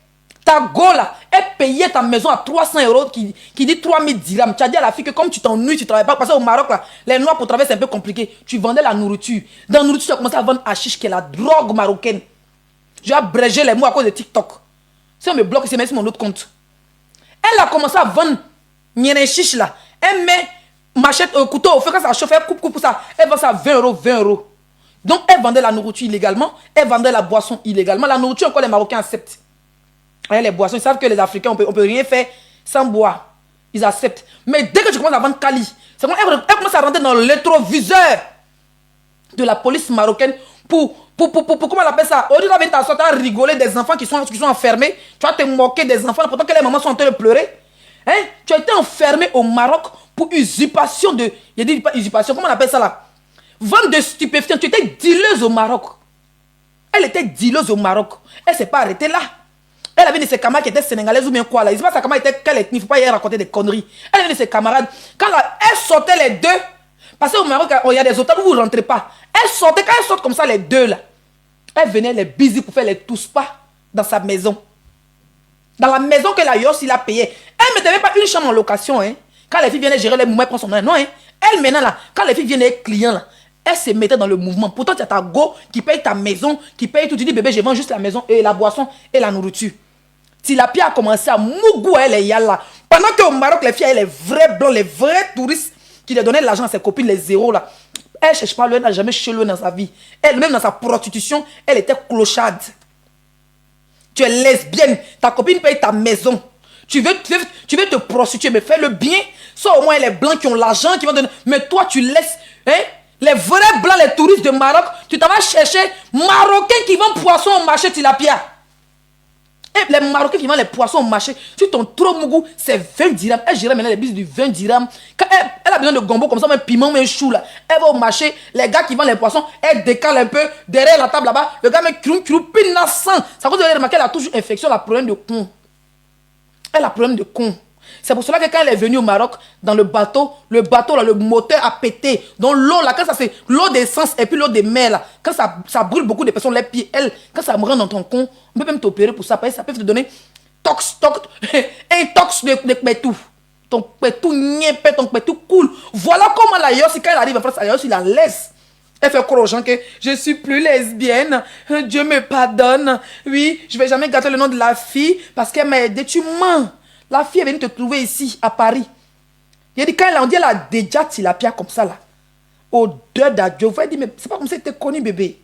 Ta go là, elle payait ta maison à 300 € qui dit 3000 dirhams. Tu as dit à la fille que comme tu t'ennuies, tu ne travailles pas. Parce qu'au Maroc là, les noirs pour travailler c'est un peu compliqué. Tu vendais la nourriture. Dans la nourriture, tu as commencé à vendre hashish qui est la drogue marocaine. J'ai abrégé les mots à cause de TikTok. Si on me bloque, c'est même sur mon autre compte. Elle a commencé à vendre nyene chiche là. Elle met machette, couteau au feu quand ça chauffe, elle coupe ça. Elle vend ça à 20 €, 20 €. Donc elle vendait la nourriture illégalement. Elle vendait la boisson illégalement. La nourriture, encore les Marocains acceptent. Les boissons, ils savent que les Africains, on peut rien faire sans boire. Ils acceptent. Mais dès que tu commences à vendre Kali, c'est quand elle commence à rentrer dans le rétroviseur de la police marocaine pour comment on appelle ça? Au lieu de venir t'asseoir, tu vas rigoler des enfants qui sont enfermés. Tu vas te moquer des enfants pourtant que les mamans sont en train de pleurer. Hein? Tu as été enfermé au Maroc pour usurpation de... Il dit pas usurpation, comment on appelle ça là? Vente de stupéfiants. Tu étais dealeuse au Maroc. Elle était dealeuse au Maroc. Elle ne s'est pas arrêtée là. Elle avait de ses camarades qui étaient sénégalaises ou bien quoi là. Il ne sait pas sa camarade était quelle ethnie. Il ne faut pas y raconter des conneries. Elle avait de ses camarades. Quand elle sortait les deux, parce qu'au Maroc, il y a des hôtels où vous ne rentrez pas. Elle sortait, quand elle sort comme ça les deux là, elle venait les bisous pour faire les tous pas dans sa maison. Dans la maison que la Yos il a payé. Elle ne mettait même pas une chambre en location. Hein. Quand les filles viennent gérer les mouvements, elle prend son nom. Non, hein. Elle maintenant là, quand les filles viennent les clients là, elle se mettait dans le mouvement. Pourtant, tu as ta go qui paye ta maison, qui paye tout. Tu dis, bébé, je vends juste la maison et la boisson et la nourriture. Tilapia a commencé à mougou elle et Yalla. Pendant qu'au Maroc, les filles, les vrais blancs, les vrais touristes qui lui donnaient l'argent à ses copines, les zéros là. Elle ne cherche pas, elle n'a jamais cherché l'eau dans sa vie. Elle, même dans sa prostitution, elle était clocharde. Tu es lesbienne. Ta copine paye ta maison. Tu veux te prostituer, mais fais le bien. Soit au moins les blancs qui ont l'argent, qui vont donner. Mais toi, tu laisses... Hein, les vrais blancs, les touristes de Maroc, tu t'en vas chercher Marocains qui vendent poisson au marché tilapia. Et les Marocains qui vendent les poissons au marché, si ton trop mougou, c'est 20 dirhams. Elle gérait maintenant les bises du 20 dirhams. Quand elle a besoin de gombo comme ça, même piment, même chou là. Elle va au marché, les gars qui vendent les poissons, elle décale un peu derrière la table là-bas. Le gars met pinassan. Ça cause de remarquer, elle a toujours infection, elle a problème de con. Elle a problème de con. C'est pour cela que quand elle est venue au Maroc, dans le bateau là, le moteur a pété. Donc l'eau là, quand ça c'est l'eau d'essence et puis l'eau de mer là, quand ça brûle beaucoup de personnes, les pieds, quand ça me rend dans ton con, on peut même t'opérer pour ça. Parce que ça peut te donner un tox de pétou. Ton pétou niépé, ton pétou cool. Voilà comment la Yossi, quand elle arrive en France, la Yossi la laisse. Elle fait croire aux gens que je suis plus lesbienne. Dieu me pardonne. Oui, je vais jamais gâter le nom de la fille parce qu'elle m'a aidé. Tu mens. La fille est venue te trouver ici, à Paris. Il a dit, quand elle a dit, elle a déjà tilapia comme ça, là. Odeur d'adieu. Vous avez dit, mais c'est pas comme ça que tu es connu, bébé.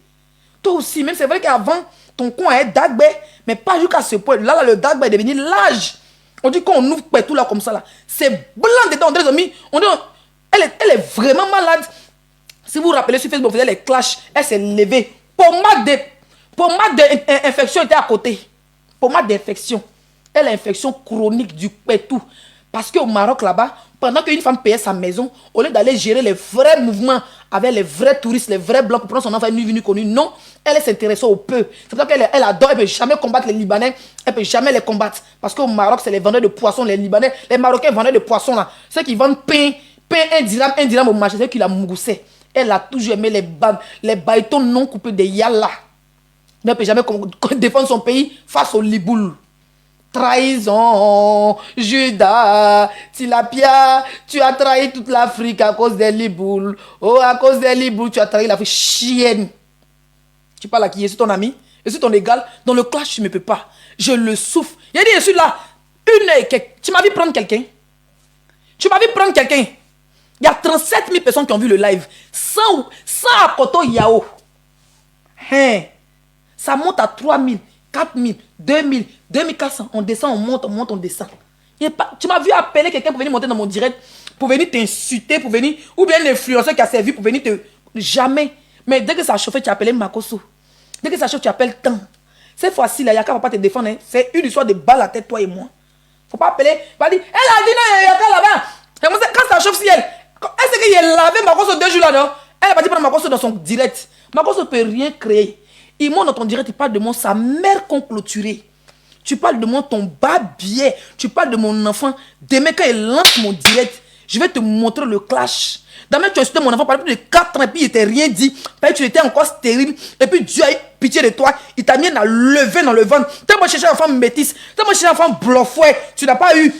Toi aussi, même c'est vrai qu'avant, ton con est dagbe, mais pas jusqu'à ce point. Là, le dagbe est devenu large. On dit qu'on ouvre tout là, comme ça, là. C'est blanc dedans. Elle est vraiment malade. Si vous vous rappelez, sur Facebook, vous faisait les clashs. Elle s'est levée. Pommade d'infection était à côté. Pommade d'infection. Elle a l'infection chronique du pétou. Parce qu'au Maroc, là-bas, pendant qu'une femme payait sa maison, au lieu d'aller gérer les vrais mouvements avec les vrais touristes, les vrais blancs pour prendre son enfant venu connu, non, elle s'intéressait au peu. C'est pour ça qu'elle adore, elle ne peut jamais combattre les Libanais, elle ne peut jamais les combattre. Parce qu'au Maroc, c'est les vendeurs de poissons, les Libanais, les Marocains vendeurs de poissons, là. Ceux qui vendent pain, un dirham au marché, c'est eux qui la mougoussait. Elle a toujours aimé les baïtons non coupés de Yalla. Elle ne peut jamais défendre son pays face au Liboul. Trahison, Judas, Tilapia, tu as trahi toute l'Afrique à cause des Libouls. Oh, à cause des Libouls, tu as trahi l'Afrique. Chienne. Tu parles à qui? Je suis ton ami? Je suis ton égal? Dans le clash, tu ne me peux pas. Je le souffre. Il a dit, je suis là. Tu m'as vu prendre quelqu'un? Tu m'as vu prendre quelqu'un? Il y a 37 000 personnes qui ont vu le live. Sans Akoto Yao. Hein? Ça monte à 3 000, 4 000, 2 000, 2 400. On descend, on monte, on descend. Tu m'as vu appeler quelqu'un pour venir monter dans mon direct, pour venir t'insulter, pour venir, ou bien l'influenceur qui a servi pour venir te... Jamais. Mais dès que ça a chauffé, tu as appelé Makoso. Dès que ça chauffe, tu appelles tant. Cette fois-ci, là, Yaka va pas te défendre. Hein. C'est une histoire de balle à tête, toi et moi. Faut pas appeler. Va dire, elle a dit non, Yaka là-bas. Quand ça chauffe, si elle... Est-ce qu'il a lavé Makoso 2 jours là, non? Elle a pas dit prendre Makoso dans son direct. Makoso ne peut rien créer. Il monte dans ton direct, il parle de moi, sa mère qu'on clôturé. Tu parles de moi, ton babier. Tu parles de mon enfant. Demain, quand il lance mon direct, je vais te montrer le clash. Demain, tu as insulté mon enfant pendant plus de 4 ans et puis il ne t'a rien dit. Puis tu étais encore stérile. Et puis Dieu a eu pitié de toi. Il t'a mis à lever dans le ventre. Tu as cherché un enfant métisse. Tu as cherché un enfant bluffouet. Tu n'as pas eu.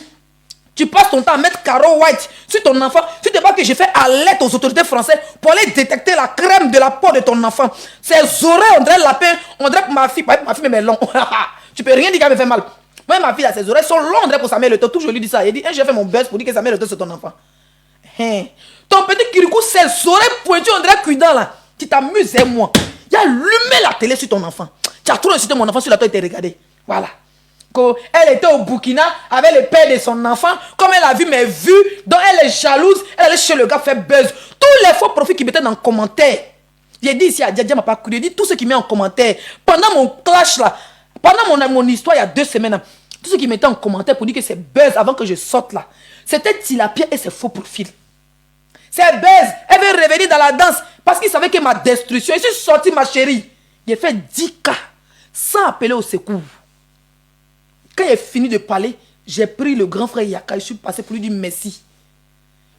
Tu passes ton temps à mettre Caro White sur ton enfant. Tu te vois que j'ai fait alerte aux autorités françaises pour aller détecter la crème de la peau de ton enfant. Ses oreilles, on dirait lapin. On dirait que ma fille même est longue. Tu peux rien dire qu'elle me fait mal. Moi, ma fille, là, ses oreilles sont longues, on dirait pour sa mère le temps. Tout, je lui dis ça. Il dit, j'ai fait mon buzz pour dire que sa mère le temps, c'est ton enfant. Ton petit Kirikou, ses oreilles pointues, on dirait cuidant là. Tu t'amuses, et moi. Il a allumé la télé sur ton enfant. Tu as trop incité mon enfant sur la télé, il t'a regardé. Voilà. Elle était au Burkina avec le père de son enfant. Comme elle a vu mes vues, donc elle est jalouse. Elle allait chez le gars faire buzz. Tous les faux profils qui mettaient dans le commentaire. J'ai dit ici à Djadia m'a pas cru. J'ai dit tout ce qui met en commentaire. Pendant mon clash là, pendant mon histoire il y a 2 semaines, là, tout ce qui mettait en commentaire pour dire que c'est buzz avant que je sorte là, c'était Tilapia et ses faux profils. C'est buzz. Elle veut revenir dans la danse parce qu'il savait que ma destruction. Je suis sorti ma chérie. J'ai fait 10 cas sans appeler au secours. Quand il est fini de parler, j'ai pris le grand frère Yaka, je suis passé pour lui dire merci.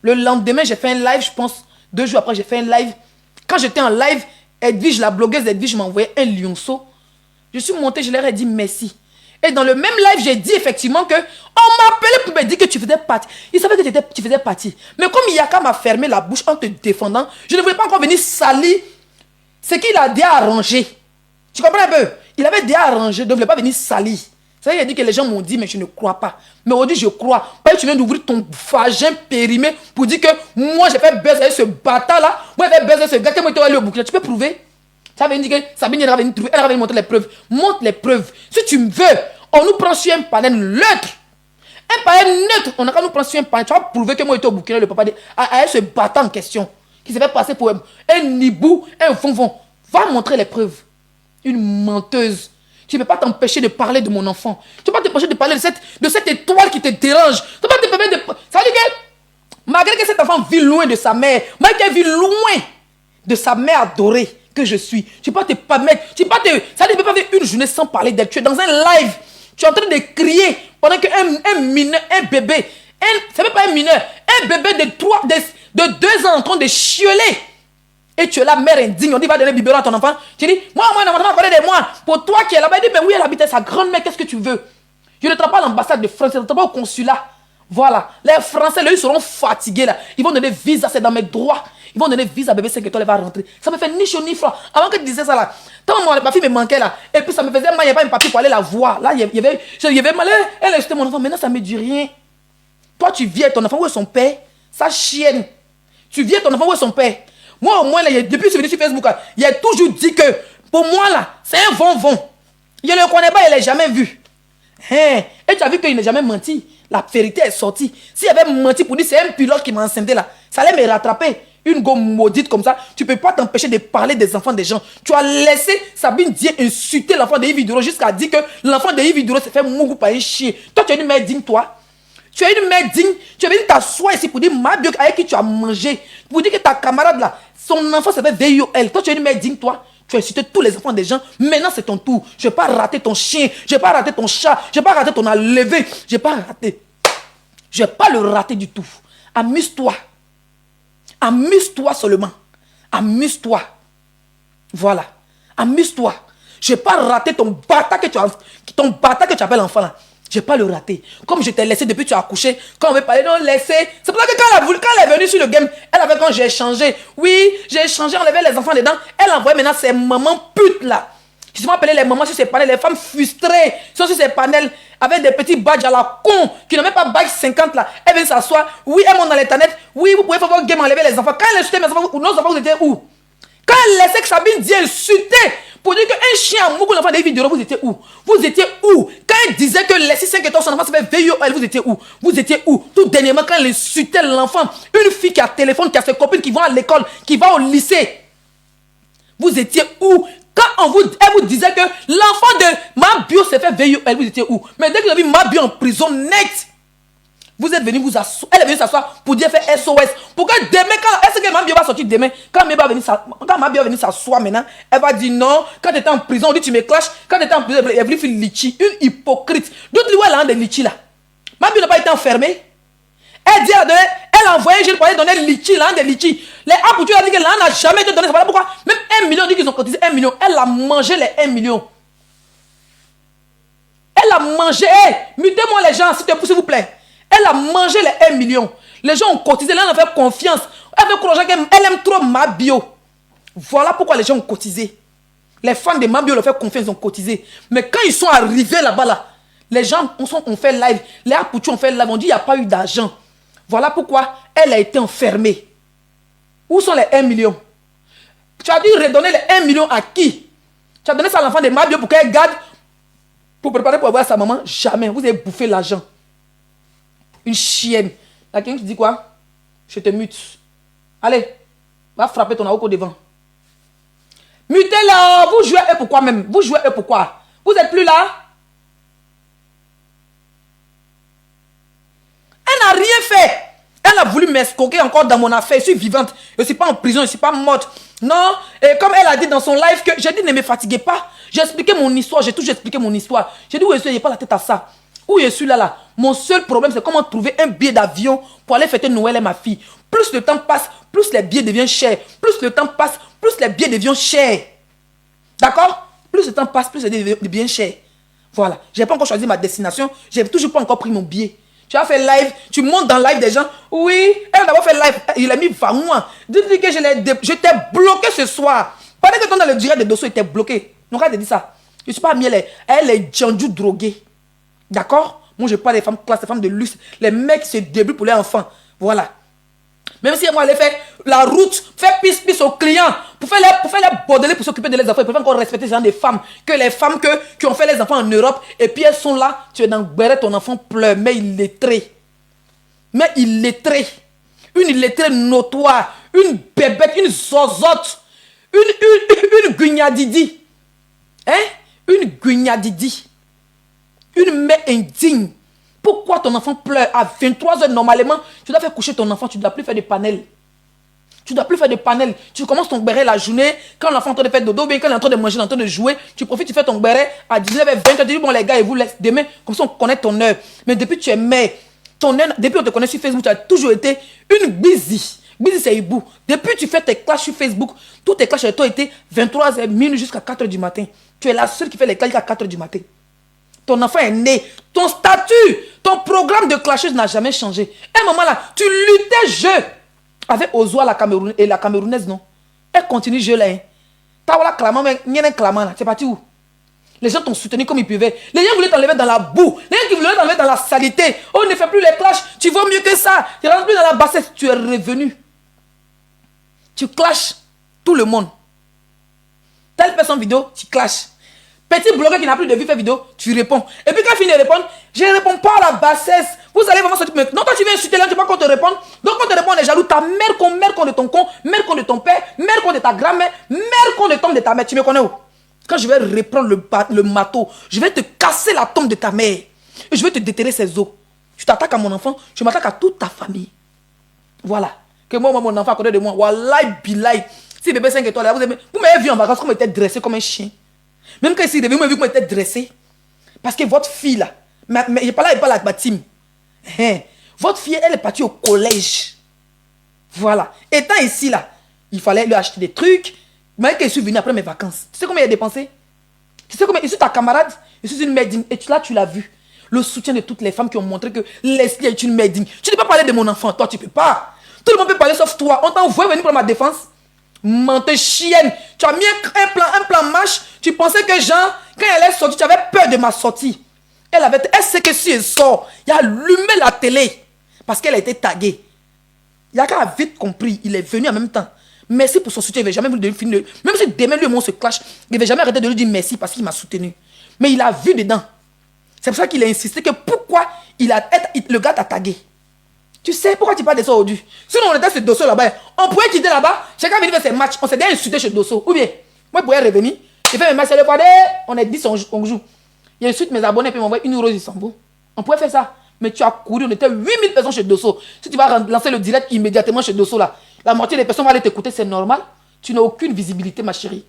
Le lendemain, j'ai fait un live, je pense, 2 jours après, j'ai fait un live. Quand j'étais en live, Edwige, la blogueuse Edwige, m'a envoyé un lionceau. Je suis monté, je leur ai dit merci. Et dans le même live, j'ai dit effectivement que on m'a appelé pour me dire que tu faisais partie. Il savait que tu faisais partie. Mais comme Yaka m'a fermé la bouche en te défendant, je ne voulais pas encore venir salir ce qu'il a déjà arrangé. Tu comprends un peu? Il avait déjà arrangé, donc il ne voulait pas venir salir. Ça veut dire que les gens m'ont dit, mais je ne crois pas. Mais aujourd'hui, je crois. Parce que tu viens d'ouvrir ton vagin périmé pour dire que moi, j'ai fait buzz avec ce bâtard-là. Moi, j'ai fait buzz avec ce gars qui m'a été allé au Burkina. Tu peux prouver? Ça veut dire que Sabine, elle va venir trouver. Elle va venir montrer les preuves. Montre les preuves. Si tu veux, on nous prend sur un panel neutre. Un panel neutre. On a qu'à nous prendre sur un panel. Tu vas prouver que moi, j'étais au Burkina, le papa de ce bâtard en question. Qui s'est fait passer pour un nibou, un fonfon. Va montrer les preuves. Une menteuse. Tu ne peux pas t'empêcher de parler de mon enfant. Tu ne peux pas t'empêcher de parler de cette étoile qui te dérange. Tu ne peux pas te permettre de... Ça veut dire que, malgré que cet enfant vit loin de sa mère, malgré qu'il vit loin de sa mère adorée que je suis, tu ne peux pas te permettre... Ça veut dire que tu ne peux pas faire une journée sans parler d'elle. Tu es dans un live. Tu es en train de crier pendant qu'un mineur, un bébé, ça ne fait pas un mineur, un bébé de 2 ans en train de chioler. Et tu es la mère indigne, on dit va donner biberon à ton enfant. Tu dis, moi, mon enfant connaît de moi. Pour toi qui es là-bas, il dit, mais oui, elle habite avec sa grand-mère, qu'est-ce que tu veux? Je ne travaille pas à l'ambassade de France, je ne travaille pas au consulat. Voilà. Les Français, ils seront fatigués là. Ils vont donner visa, c'est dans mes droits. Ils vont donner visa à bébé 5 étoiles, elle va rentrer. Ça me fait ni chaud ni froid. Avant que tu disais ça là, tant ma fille me manquait là. Et puis ça me faisait mal, il n'y avait pas un papier pour aller la voir. Là, il y avait mal. Elle a jeté mon enfant, maintenant ça ne me dit rien. Toi, tu viens ton enfant, où est son père? Sa chienne. Tu viens ton enfant, où est son père? Moi, au moins, là, depuis que je suis venu sur Facebook, là, il a toujours dit que, pour moi, là, c'est un von-von. Je ne le connais pas, il ne l'a jamais vu. Et tu as vu qu'il n'a jamais menti. La vérité est sortie. S'il avait menti pour dire c'est un pilote qui m'a enceinté, là, ça allait me rattraper. Une gomme maudite comme ça, tu ne peux pas t'empêcher de parler des enfants des gens. Tu as laissé Sabine Dié insulter l'enfant de Yves Duro jusqu'à dire que l'enfant de Yves Duro s'est fait mougou par un chien. Toi, tu es une mère digne, toi. Tu es une mère digne. Tu es venu t'asseoir ici pour dire ma bio avec qui tu as mangé. Pour dire que ta camarade là, son enfant s'est fait VIOL. Toi, tu es une mère digne, toi. Tu as insulté tous les enfants des gens. Maintenant, c'est ton tour. Je ne vais pas rater ton chien. Je ne vais pas rater ton chat. Je ne vais pas rater ton enlevé. Je ne vais pas rater. Je ne vais pas le rater du tout. Amuse-toi. Amuse-toi seulement. Amuse-toi. Voilà. Amuse-toi. Je ne vais pas rater ton bâtard que tu appelles enfant là. Je ne vais pas le rater. Comme je t'ai laissé depuis que tu as accouché, quand on veut parler, non, laisser. C'est pour ça que quand elle est venue sur le game, elle avait quand j'ai échangé. Oui, j'ai échangé, enlevé les enfants dedans. Elle envoyait maintenant ces mamans putes là. Qui se font appeler les mamans sur ces panels, les femmes frustrées, sont sur ces panels avec des petits badges à la con, qui n'ont même pas badge 50 là. Elle vient s'asseoir. Oui, elle monte dans l'internet. Oui, vous pouvez faire votre game, enlever les enfants. Quand elle a insulté mes enfants, nos enfants, vous étiez où? Quand elle laissait que Sabine Dié insulter Pour dire qu'un chien a mouru l'enfant des vidéos, vous étiez où? Vous étiez où? Quand elle disait que les 6-5 son enfant se fait VIOL, vous étiez où? Vous étiez où? Tout dernièrement, quand elle insultait l'enfant, une fille qui a téléphone, qui a ses copines qui vont à l'école, qui va au lycée. Vous étiez où? Quand elle vous disait que l'enfant de Mabio s'est fait VIOL, vous étiez où? Mais dès que vous avez vu Mabio en prison net, vous êtes venu vous asseoir. Elle est venue s'asseoir pour dire faire SOS. Pour que demain, est-ce que Mabio va sortir demain? Quand Mabio va venir s'asseoir maintenant, elle va dire non. Quand tu étais en prison, on dit tu me clashes. Quand tu étais en prison, elle est venue faire litchi. Une hypocrite. D'autres où elle a des litchi là. Mabio n'a pas été enfermée. Elle dit elle a envoyé un jeune pour aller donner litchi, là, des litchi. Les Apoutu a dit que là, n'a jamais été donné. C'est pas pourquoi. Même 1 million, dit qu'ils ont cotisé 1 million. Elle a mangé les 1 million. Elle a mangé. Hey, mutez-moi les gens, s'il vous plaît. Elle a mangé les 1 million. Les gens ont cotisé. Là, on a fait confiance. Elle fait croire qu'elle aime trop Mabio. Voilà pourquoi les gens ont cotisé. Les fans de Mabio leur fait confiance, ils ont cotisé. Mais quand ils sont arrivés là-bas, là, les gens ont fait live. Les Apoutu ont fait live. On dit qu'il n'y a pas eu d'argent. Voilà pourquoi elle a été enfermée. Où sont les 1 million? Tu as dû redonner les 1 million à qui? Tu as donné ça à l'enfant de Mabio pour qu'elle garde, pour préparer pour avoir sa maman? Jamais. Vous avez bouffé l'argent. Une chienne. La quelqu'un qui dit quoi? Je te mute. Allez, va frapper ton avocat devant. Mutez-la. Vous jouez et pourquoi même? Vous jouez et pourquoi? Vous n'êtes plus là? Elle n'a rien fait. Elle a voulu m'escroquer encore dans mon affaire. Je suis vivante. Je ne suis pas en prison. Je ne suis pas morte. Non. Et comme elle a dit dans son live que j'ai dit ne me fatiguez pas. J'ai expliqué mon histoire. J'ai toujours expliqué mon histoire. J'ai dit où je suis. Je n'ai pas la tête à ça. Où je suis là. Mon seul problème, c'est comment trouver un billet d'avion pour aller fêter Noël et ma fille. Plus le temps passe, plus les billets deviennent chers. Plus le temps passe, plus les billets deviennent chers. D'accord? Plus le temps passe, plus les billets deviennent chers. Voilà. Je n'ai pas encore choisi ma destination. Je n'ai toujours pas encore pris mon billet. Tu as fait live, tu montes dans live des gens. Oui, elle a d'abord fait live. Il a mis 20 mois. Dis-lui que je t'ai bloqué ce soir. Pendant que ton dans le direct de dossier était bloqué. Donc elle te dit ça. Je ne suis pas miel. Elle est djandjou droguée. D'accord? Moi, je parle des femmes classe, des femmes de luxe. Les mecs se débrouillent pour les enfants. Voilà. Même si moi, elle fait la route, fait pisse aux clients, pour faire les bordelais, pour s'occuper de les enfants, ils peuvent encore respecter ces gens des femmes, que les femmes qui ont fait les enfants en Europe, et puis elles sont là, tu es dans le béret, ton enfant pleure, mais il lettré. Mais il lettré. Une lettrée notoire, une bébête, une zozote, une guignadidi. Hein? Une guignadidi. Une mère indigne. Pourquoi ton enfant pleure à 23 h normalement? Tu dois faire coucher ton enfant, tu ne dois plus faire de panel. Tu ne dois plus faire de panel. Tu commences ton béret la journée, quand l'enfant est en train de faire dodo, bien quand il est en train de manger, en train de jouer, tu profites, tu fais ton béret à 19h20, tu dis bon les gars, et vous laissez demain, comme ça on connaît ton heure. Mais depuis que tu es mère, ton heure, depuis on te connaît sur Facebook, tu as toujours été une busy. Busy c'est Ibou. Depuis que tu fais tes clashs sur Facebook, tous tes clashs avec toi étaient 23h minuit jusqu'à 4h du matin. Tu es la seule qui fait les clashs à 4h du matin. Ton enfant est né. Ton statut, ton programme de clasheuse n'a jamais changé. À un moment là, tu luttais jeu avec Ozoa et la Camerounaise, non? Elle continue jeu là. Hein. T'as clamant, mais il y a un clamant là. C'est parti où? Les gens t'ont soutenu comme ils pouvaient. Les gens voulaient t'enlever dans la boue. Les gens qui voulaient t'enlever dans la saleté. Oh, ne fais plus les clashs. Tu vaux mieux que ça. Tu rentres plus dans la bassesse. Tu es revenu. Tu clashes tout le monde. Telle personne vidéo, tu clashes. Petit blogueur qui n'a plus de vie fait vidéo, tu réponds. Et puis quand il finit de répondre, je ne réponds pas à la bassesse. Vous allez vraiment sortir. Non, quand tu viens insulter là, tu ne veux pas qu'on te réponde. Donc quand on te répond, on est jaloux. Ta mère contre de ton con, mère contre de ton père, mère contre de ta grand-mère, mère contre de tombe de ta mère. Tu me connais où? Quand je vais reprendre le marteau, je vais te casser la tombe de ta mère. Et je vais te déterrer ses os. Tu t'attaques à mon enfant, je m'attaque à toute ta famille. Voilà. Que moi, mon enfant à côté de moi, wallahi bilay. Si bébé 5 étoiles, vous m'avez vu en vacances comme il était dressé comme un chien. Même quand il s'est réveillé, vous m'avez vu comment il était dressé. Parce que votre fille là, mais il n'est pas là, il parle avec ma team. Votre fille, elle est partie au collège. Voilà. Étant ici là, il fallait lui acheter des trucs. Mais quand je suis venu après mes vacances, tu sais combien il a dépensé? Tu sais combien? Je suis ta camarade, je suis une mère digne. Et là, tu l'as vu. Le soutien de toutes les femmes qui ont montré que Leslie est une mère digne. Tu ne peux pas parler de mon enfant, toi tu ne peux pas. Tout le monde peut parler sauf toi. On t'envoie venir pour ma défense. Mente chienne. Tu as mis un plan marche. Tu pensais que Jean, quand elle est sortie, tu avais peur de ma sortie. Elle sait que si elle sort, il a allumé la télé. Parce qu'elle a été taguée. Il y a qu'à vite compris. Il est venu en même temps. Merci pour son soutien. Il ne va jamais lui finir. Même si demain, lui et moi, on se clash, il ne va jamais arrêter de lui dire merci parce qu'il m'a soutenu. Mais il a vu dedans. C'est pour ça qu'il a insisté que pourquoi le gars t'a tagué. Tu sais pourquoi tu parles de ça aujourd'hui? Sinon, on était sur Dosso là-bas. On pouvait quitter là-bas. Chacun venait faire ses matchs. On s'est déjà insulté chez Dosso. Ou bien, moi, je pourrais revenir. J'ai fait mes matchs. On est 10, on joue. Il insulte mes abonnés et puis m'envoie une rose Istanbul. On pouvait faire ça. Mais tu as couru. On était 8000 personnes chez Dosso. Si tu vas lancer le direct immédiatement chez Dosso là, la moitié des personnes vont aller t'écouter. C'est normal. Tu n'as aucune visibilité, ma chérie.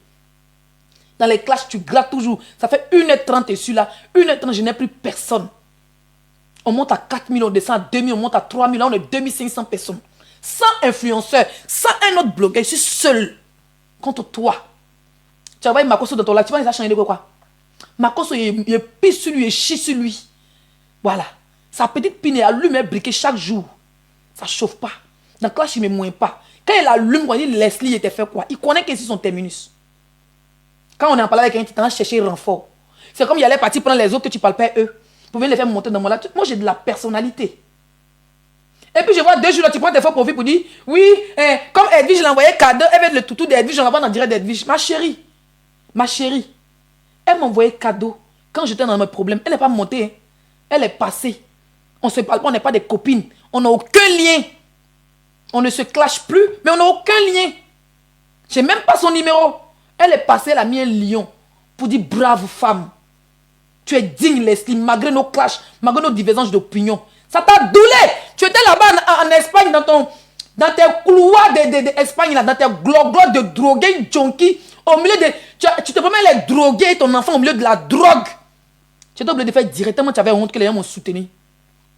Dans les clashs, tu grattes toujours. Ça fait 1h30 et je suis là. 1h30, je n'ai plus personne. On monte à 4 000, on descend à 2 000, on monte à 3 000, là on est 2500 personnes. Sans influenceur, sans un autre blogueur, je suis seul contre toi. Tu as vu Makoso dans ton live, tu vas les changer de quoi? Makoso, il pisse sur lui, il chie sur lui. Voilà. Sa petite pine, elle allume un briquet chaque jour. Ça ne chauffe pas. Dans le clash, il ne me moine pas. Quand il allume, quand il dit Leslie, il était fait quoi? Il connaît qu'ici son terminus. Quand on est en parlant avec un qui t'a cherché renfort, c'est comme il allait partir prendre les autres que tu ne parles pas eux. Vous pouvez les faire monter dans mon live. Moi, j'ai de la personnalité. Et puis, je vois 2 jours là, tu prends des faux profils pour dire, oui, comme Edwige, je l'ai envoyé cadeau, elle veut le toutou d'Edwige, je l'envoie en direct d'Edwige. Ma chérie, elle m'a envoyé cadeau quand j'étais dans mes problèmes. Elle n'est pas montée, hein. Elle est passée. On ne se parle pas, on n'est pas des copines. On n'a aucun lien. On ne se clash plus, mais on n'a aucun lien. Je n'ai même pas son numéro. Elle est passée, elle a mis un lion pour dire, brave femme. Tu es digne, Leslie, malgré nos clashs, malgré nos divergences d'opinion. Ça t'a doulé. Tu étais là-bas en Espagne, dans tes couloirs d'Espagne, dans tes gloglots de drogués, junkies, au milieu de... Tu te promets les droguer ton enfant au milieu de la drogue. Tu étais obligé de faire directement, tu avais honte que les gens m'ont soutenu.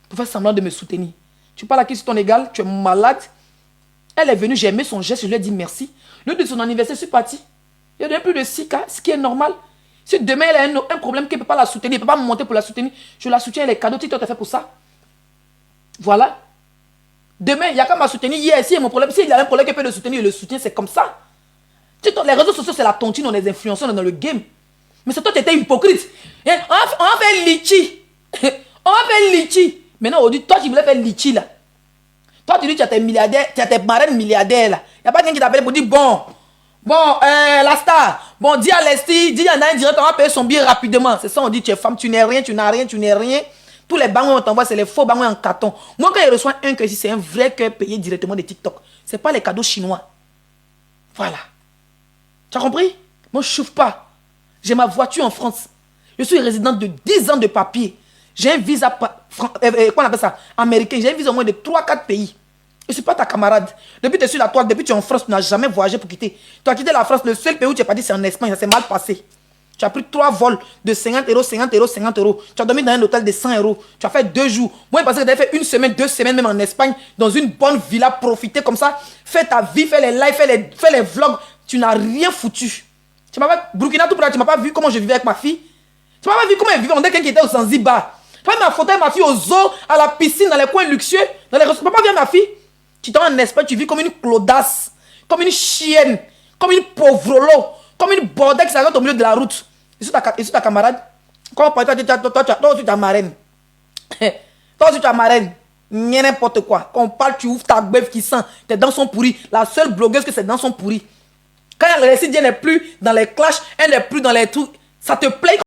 Pour faire semblant de me soutenir. Tu parles à qui sur ton égal, tu es malade. Elle est venue, j'ai aimé son geste, je lui ai dit merci. Le jour de son anniversaire, je suis parti. Il y a donné plus de 6K, ce qui est normal. Si demain elle a un problème qu'elle ne peut pas la soutenir, elle ne peut pas me monter pour la soutenir, je la soutiens, les cadeaux, TikTok t'a fait pour ça. Voilà. Demain, il n'y a qu'à me soutenir. Hier, si il y a mon problème, s'il a un problème qu'elle peut le soutenir, il le soutient, c'est comme ça. TikTok, les réseaux sociaux, c'est la tontine, on est des influenceurs dans le game. Mais c'est toi, tu étais hypocrite. On va faire litchi. On va faire litchi. Maintenant, aujourd'hui, toi, tu voulais faire litchi là. Toi, tu dis que tu as tes milliardaires, tu as tes marraines milliardaires là. Il n'y a pas quelqu'un qui t'appelle pour dire bon, la star, bon, dis à Leslie, dis à Nain direct, on va payer son billet rapidement. C'est ça, on dit, tu es femme, tu n'es rien, tu n'as rien, tu n'es rien. Tous les bangouins on t'envoie, c'est les faux bangouins en carton. Moi, quand il reçoit un cœur ici, c'est un vrai cœur payé directement de TikTok. Ce n'est pas les cadeaux chinois. Voilà. Tu as compris? Moi, je ne chauffe pas. J'ai ma voiture en France. Je suis résidente de 10 ans de papier. J'ai un visa, quoi on appelle ça, américain. J'ai un visa au moins de 3-4 pays. Je ne suis pas ta camarade. Depuis que tu es sur la toile, depuis que tu es en France, tu n'as jamais voyagé pour quitter. Tu as quitté la France, le seul pays où tu es parti, c'est en Espagne. Ça s'est mal passé. Tu as pris 3 vols de 50 €, 50 €, 50 €. Tu as dormi dans un hôtel de 100 €. Tu as fait 2 jours. Moi, je pensais que tu avais fait 1 semaine, 2 semaines, même en Espagne, dans une bonne villa, profiter comme ça. Fais ta vie, fais les lives, fais les vlogs. Tu n'as rien foutu. Tu m'as pas, Burkina, tout pour là, tu m'as pas vu comment je vivais avec ma fille. Tu m'as pas vu comment elle vivait. On dirait quelqu'un qui était au Zanzibar. Tu m'as pas vu ma photo avec ma fille au zoo, à la piscine, dans les coins luxueux, dans les restaurants. Tu m'as pas vu ma fille. Tu t'en en Espagne, tu vis comme une clodasse, comme une chienne, comme une pauvrolo, comme une bordel qui s'arrête au milieu de la route. Et c'est ta camarade. Comment toi, tu es ta marraine. Toi aussi, tu es marraine. N'importe quoi. Quand on parle, tu ouvres ta bœuf qui sent. Tes dents sont pourries. La seule blogueuse que ses dents sont pourries. Quand elle n'est plus dans les clashs, elle n'est plus dans les trucs. Ça te plaît.